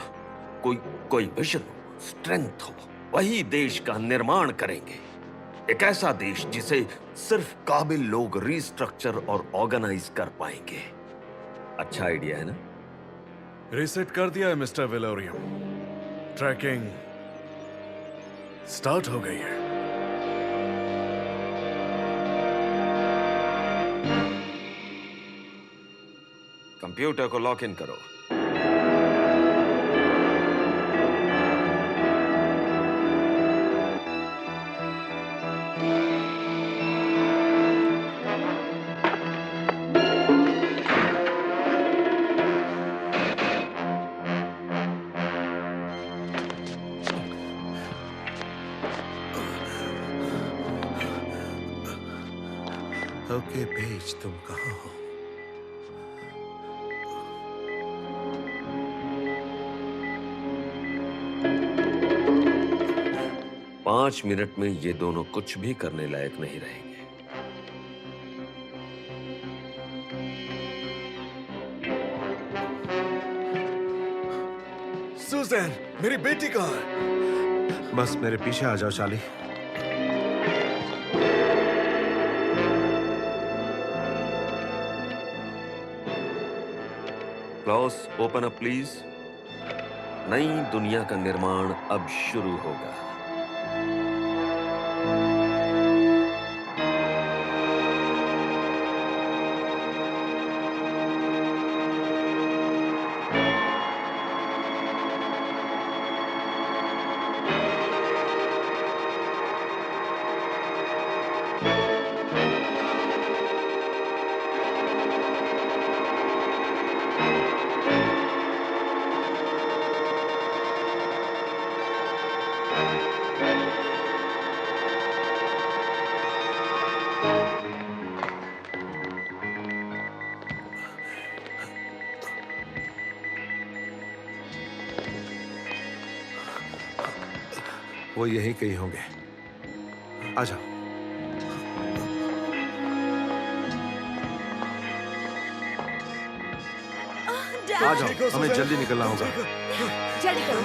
S8: कोई विजन हो, स्ट्रेंथ हो। वही देश का निर्माण करेंगे, एक ऐसा देश जिसे सिर्फ काबिल लोग रिस्ट्रक्चर और ऑर्गेनाइज कर पाएंगे। अच्छा आइडिया है ना?
S7: रीसेट कर दिया है मिस्टर विलोरियम। ट्रैकिंग स्टार्ट हो गई है।
S8: कंप्यूटर को लॉक इन करो।
S2: ओके पेज, तुम कहाँ हो?
S8: पांच मिनट में ये दोनों कुछ भी करने लायक नहीं रहेंगे।
S7: सुजैन, मेरी बेटी कहाँ है?
S2: बस मेरे पीछे आ जाओ Charlie.
S8: Klaus open up please. नई दुनिया का निर्माण अब शुरू होगा।
S2: वो यहीं कहीं होंगे। आ जाओ। आ जाओ, हमें जल्दी निकलना होगा।
S5: जल्दी करो।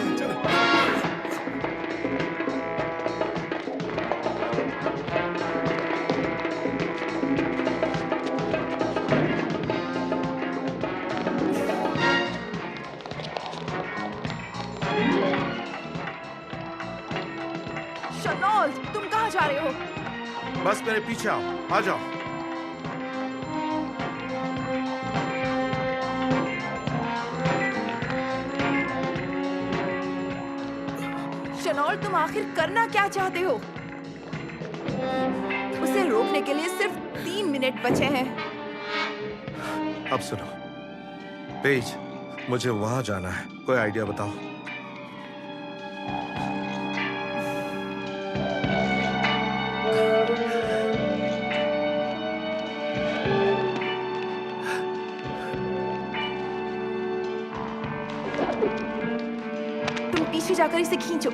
S5: शनौल, तुम कहाँ जा रहे हो?
S2: बस मेरे पीछे आओ, आ जाओ।
S5: शनौल, तुम आखिर करना क्या चाहते हो? उसे रोकने के लिए सिर्फ 3 मिनट बचे हैं।
S2: अब सुनो पेज, मुझे वहां जाना है। कोई आइडिया बताओ।
S5: तुम पीछे जाकर इसे खींचो।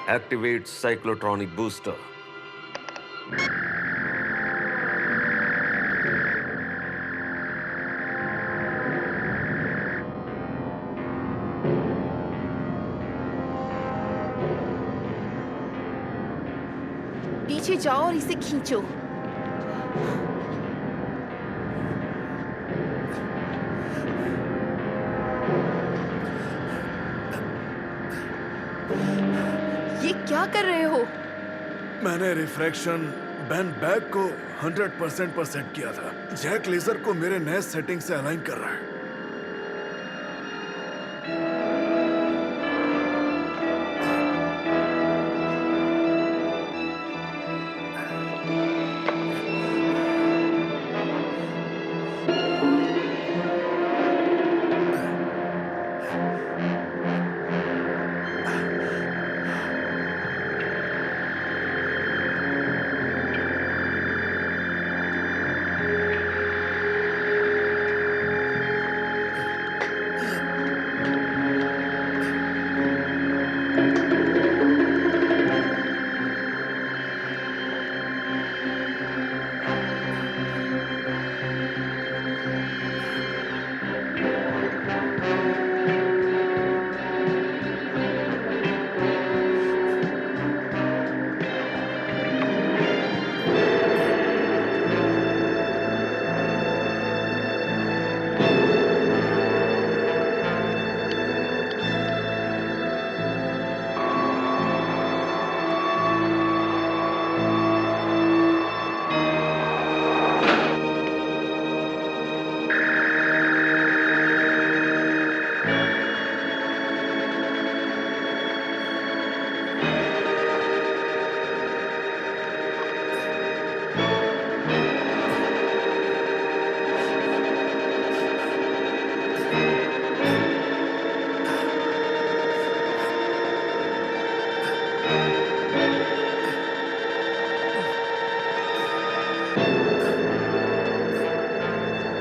S8: Activate cyclotronic booster.
S5: पीछे जाओ और इसे खींचो। ये क्या कर रहे हो?
S7: मैंने रिफ्रैक्शन बैंड बैग को 100% पर सेट किया था। जैक लेजर को मेरे नए सेटिंग से अलाइन कर रहा है।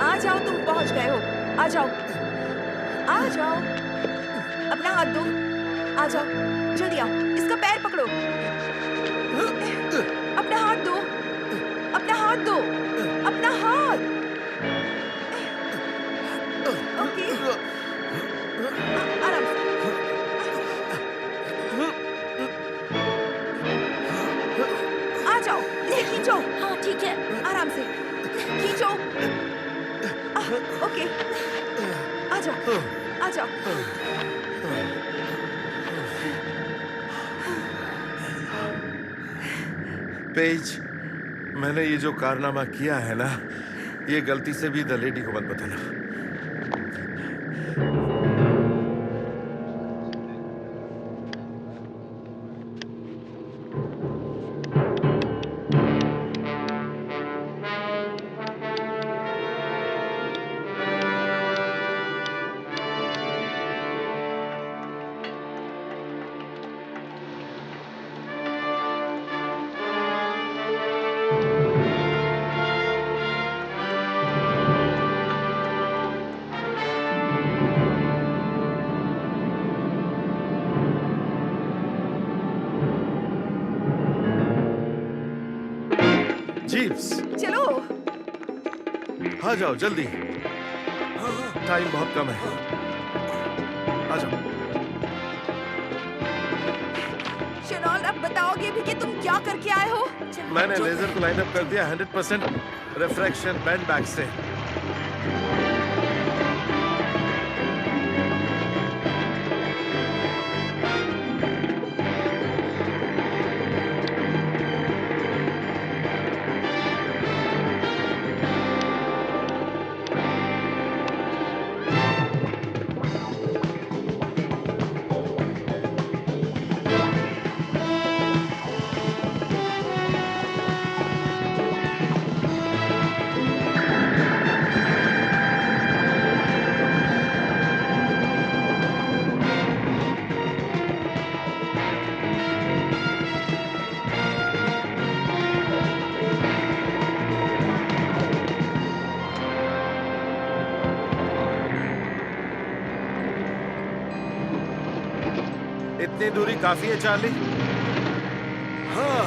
S5: आ जाओ, तुम पहुंच गए हो। आ जाओ, आ जाओ। अपना हाथ दो। आ जाओ, जल्दी आओ। इसका पैर पकड़ो। अपना हाथ दो। अपना हाथ दो। अपना हाथ। ओके। आराम से। आ जाओ, इसे खींचो।
S3: हाँ ठीक है।
S5: आराम से खींचो। ओके, आ जाओ, आ जाओ।
S2: पेज, मैंने ये जो कारनामा किया है ना, ये गलती से भी द लेडी को मत बताना। जीव्स,
S5: चलो।
S2: आ जाओ जल्दी, टाइम बहुत कम है। आ जाओ।
S5: शेनॉल्ड, अब बताओगे भी कि तुम क्या करके आए हो?
S2: मैंने लेजर को लाइन अप कर दिया 100% रिफ्रैक्शन बैंड बैग से। इतनी दूरी काफी है चार्ली।
S7: हाँ,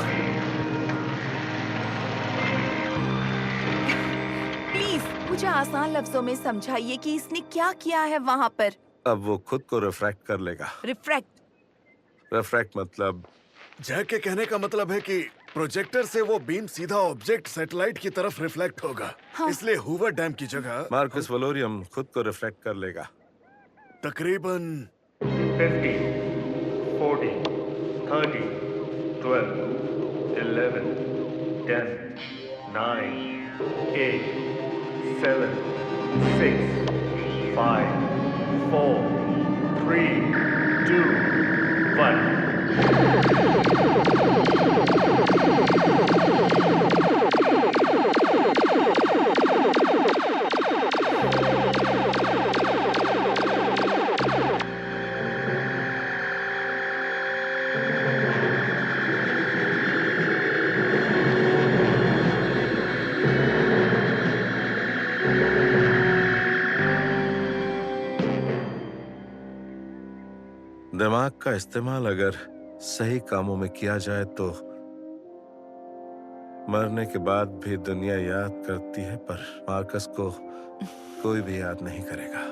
S5: प्लीज मुझे आसान लफ्जों में समझाइए कि इसने क्या किया है वहाँ पर।
S2: अब वो खुद को रिफ्रैक्ट कर लेगा।
S5: रिफ्रैक्ट।
S2: रिफ्रैक्ट मतलब
S7: जैक के कहने का मतलब है कि प्रोजेक्टर से वो बीम सीधा ऑब्जेक्ट सैटेलाइट की तरफ रिफ्लेक्ट होगा।
S5: हाँ।
S7: इसलिए हूवर डैम की जगह
S2: मार्कस वलोरियम खुद को रिफ्रैक्ट कर लेगा।
S7: तकरीबन
S1: 50, 40, 30, 12, 11, 10, 9, 8, 7, 6, 5, 4, 3, 2, 1.
S2: दिमाग का इस्तेमाल अगर सही कामों में किया जाए तो मरने के बाद भी दुनिया याद करती है, पर मार्कस को कोई भी याद नहीं करेगा।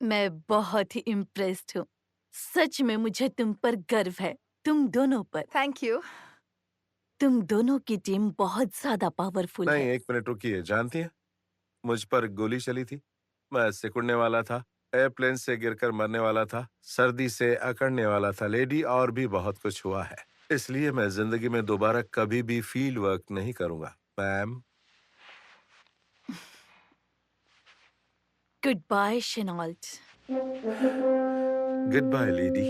S6: मैं बहुत ही इम्प्रेस्ड हूँ। सच में मुझे तुम पर गर्व है, तुम दोनों पर।
S5: Thank you.
S6: तुम दोनों की टीम बहुत ज्यादा पावरफुल
S2: नहीं,
S6: है।
S2: एक मिनट रुकिए। जानती है, मुझ पर गोली चली थी, मैं सिकुड़ने वाला था, एयरप्लेन से गिरकर मरने वाला था, सर्दी से अकड़ने वाला था लेडी, और भी बहुत कुछ हुआ है। इसलिए मैं जिंदगी में दोबारा कभी भी फील्ड वर्क नहीं करूंगा, ma'am.
S6: Good bye Chenault.
S2: Good bye lady.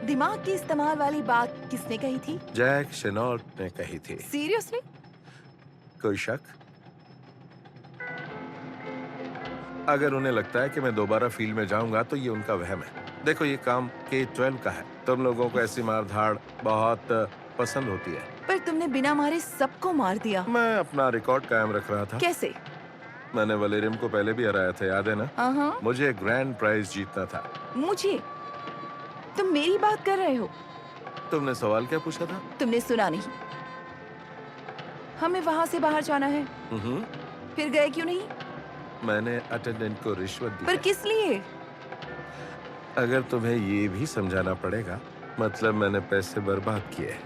S5: दिमाग के इस्तेमाल वाली बात किसने कही थी?
S2: जैक शेनॉल्ट ने कही थी।
S5: सीरियसली?
S2: कोई शक? अगर उन्हें लगता है कि मैं दोबारा फील्ड में जाऊंगा तो ये उनका वहम है। देखो, ये काम K-12 का है। तुम लोगों को ऐसी मार-धाड़ बहुत पसंद होती है।
S5: पर तुमने बिना मारे सबको मार दिया।
S2: मैं अपना रिकॉर्ड कायम रख रहा था।
S5: कैसे?
S2: मैंने वलेरियम को पहले भी हराया था, याद है ना?
S5: हाँ।
S2: मुझे ग्रैंड प्राइज जीतना था।
S5: मुझे? तुम मेरी बात कर रहे हो?
S2: तुमने सवाल क्या पूछा था?
S5: तुमने सुना नहीं। हमें वहाँ से बाहर जाना है। फिर गए क्यों नहीं?
S2: मैंने अटेंडेंट को रिश्वत दी
S5: पर
S2: है।
S5: किस लिए?
S2: अगर तुम्हें ये भी समझाना पड़ेगा, मतलब मैंने पैसे बर्बाद किए।